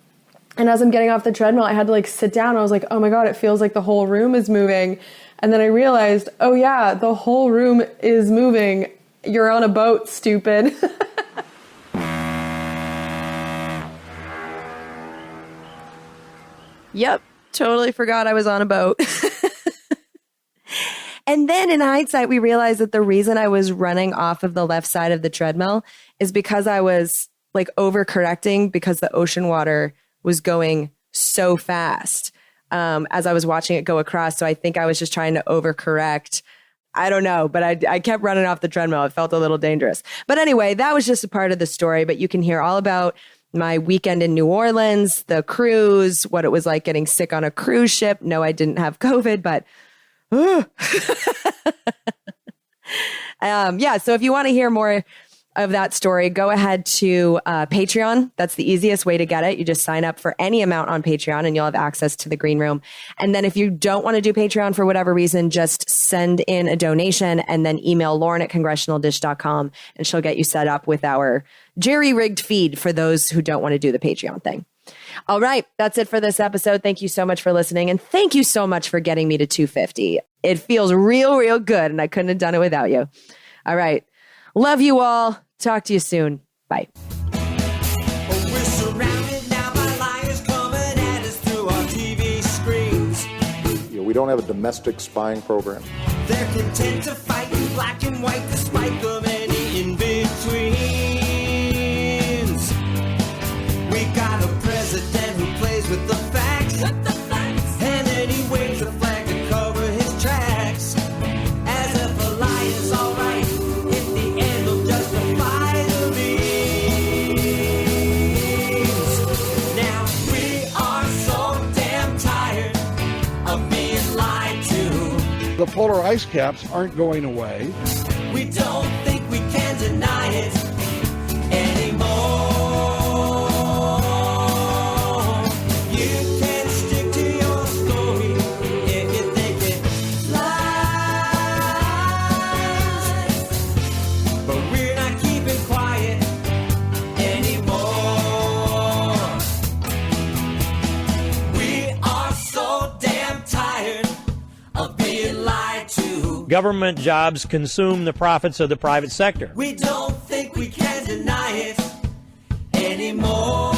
And as I'm getting off the treadmill, I had to like sit down. I was like, oh my God, it feels like the whole room is moving. And then I realized, oh yeah, the whole room is moving. You're on a boat, stupid. Yep, totally forgot I was on a boat. And then in hindsight, we realized that the reason I was running off of the left side of the treadmill is because I was like overcorrecting because the ocean water was going so fast as I was watching it go across. So I think I was just trying to overcorrect. I don't know, but I kept running off the treadmill. It felt a little dangerous. But anyway, that was just a part of the story. But you can hear all about my weekend in New Orleans, the cruise, what it was like getting sick on a cruise ship. No, I didn't have COVID, but yeah, so if you want to hear more of that story, go ahead to Patreon. That's the easiest way to get it. You just sign up for any amount on Patreon and you'll have access to the green room. And then if you don't want to do Patreon for whatever reason, just send in a donation and then email Lauren at congressionaldish.com and she'll get you set up with our jerry-rigged feed for those who don't want to do the Patreon thing. All right, that's it for this episode. Thank you so much for listening. And thank you so much for getting me to 250. It feels real, real good. And I couldn't have done it without you. All right. Love you all. Talk to you soon. Bye. We're surrounded now by liars coming at us through our TV screens. We don't have a domestic spying program. They're content to fight in black and white despite the many in-betweens. We got a president who plays with the facts. And then he waves a flag to cover his tracks. As if a lie is alright, in the end he'll justify the means. Now we are so damn tired of being lied to. The polar ice caps aren't going away. We don't think we can deny it anymore. You can stick to your story if you think it lies. But we're not keeping quiet anymore. We are so damn tired of being lied to. Government jobs consume the profits of the private sector. We don't think we can deny it anymore.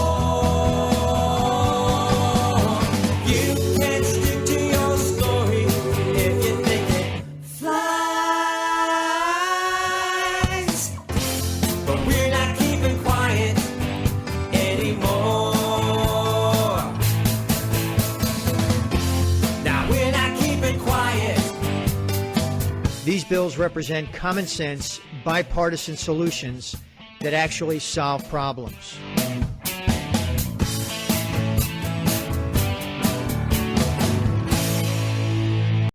You can stick to your story if you think it flies. But we're not keeping quiet anymore. Now we're not keeping quiet. These bills represent common sense, bipartisan solutions that actually solve problems.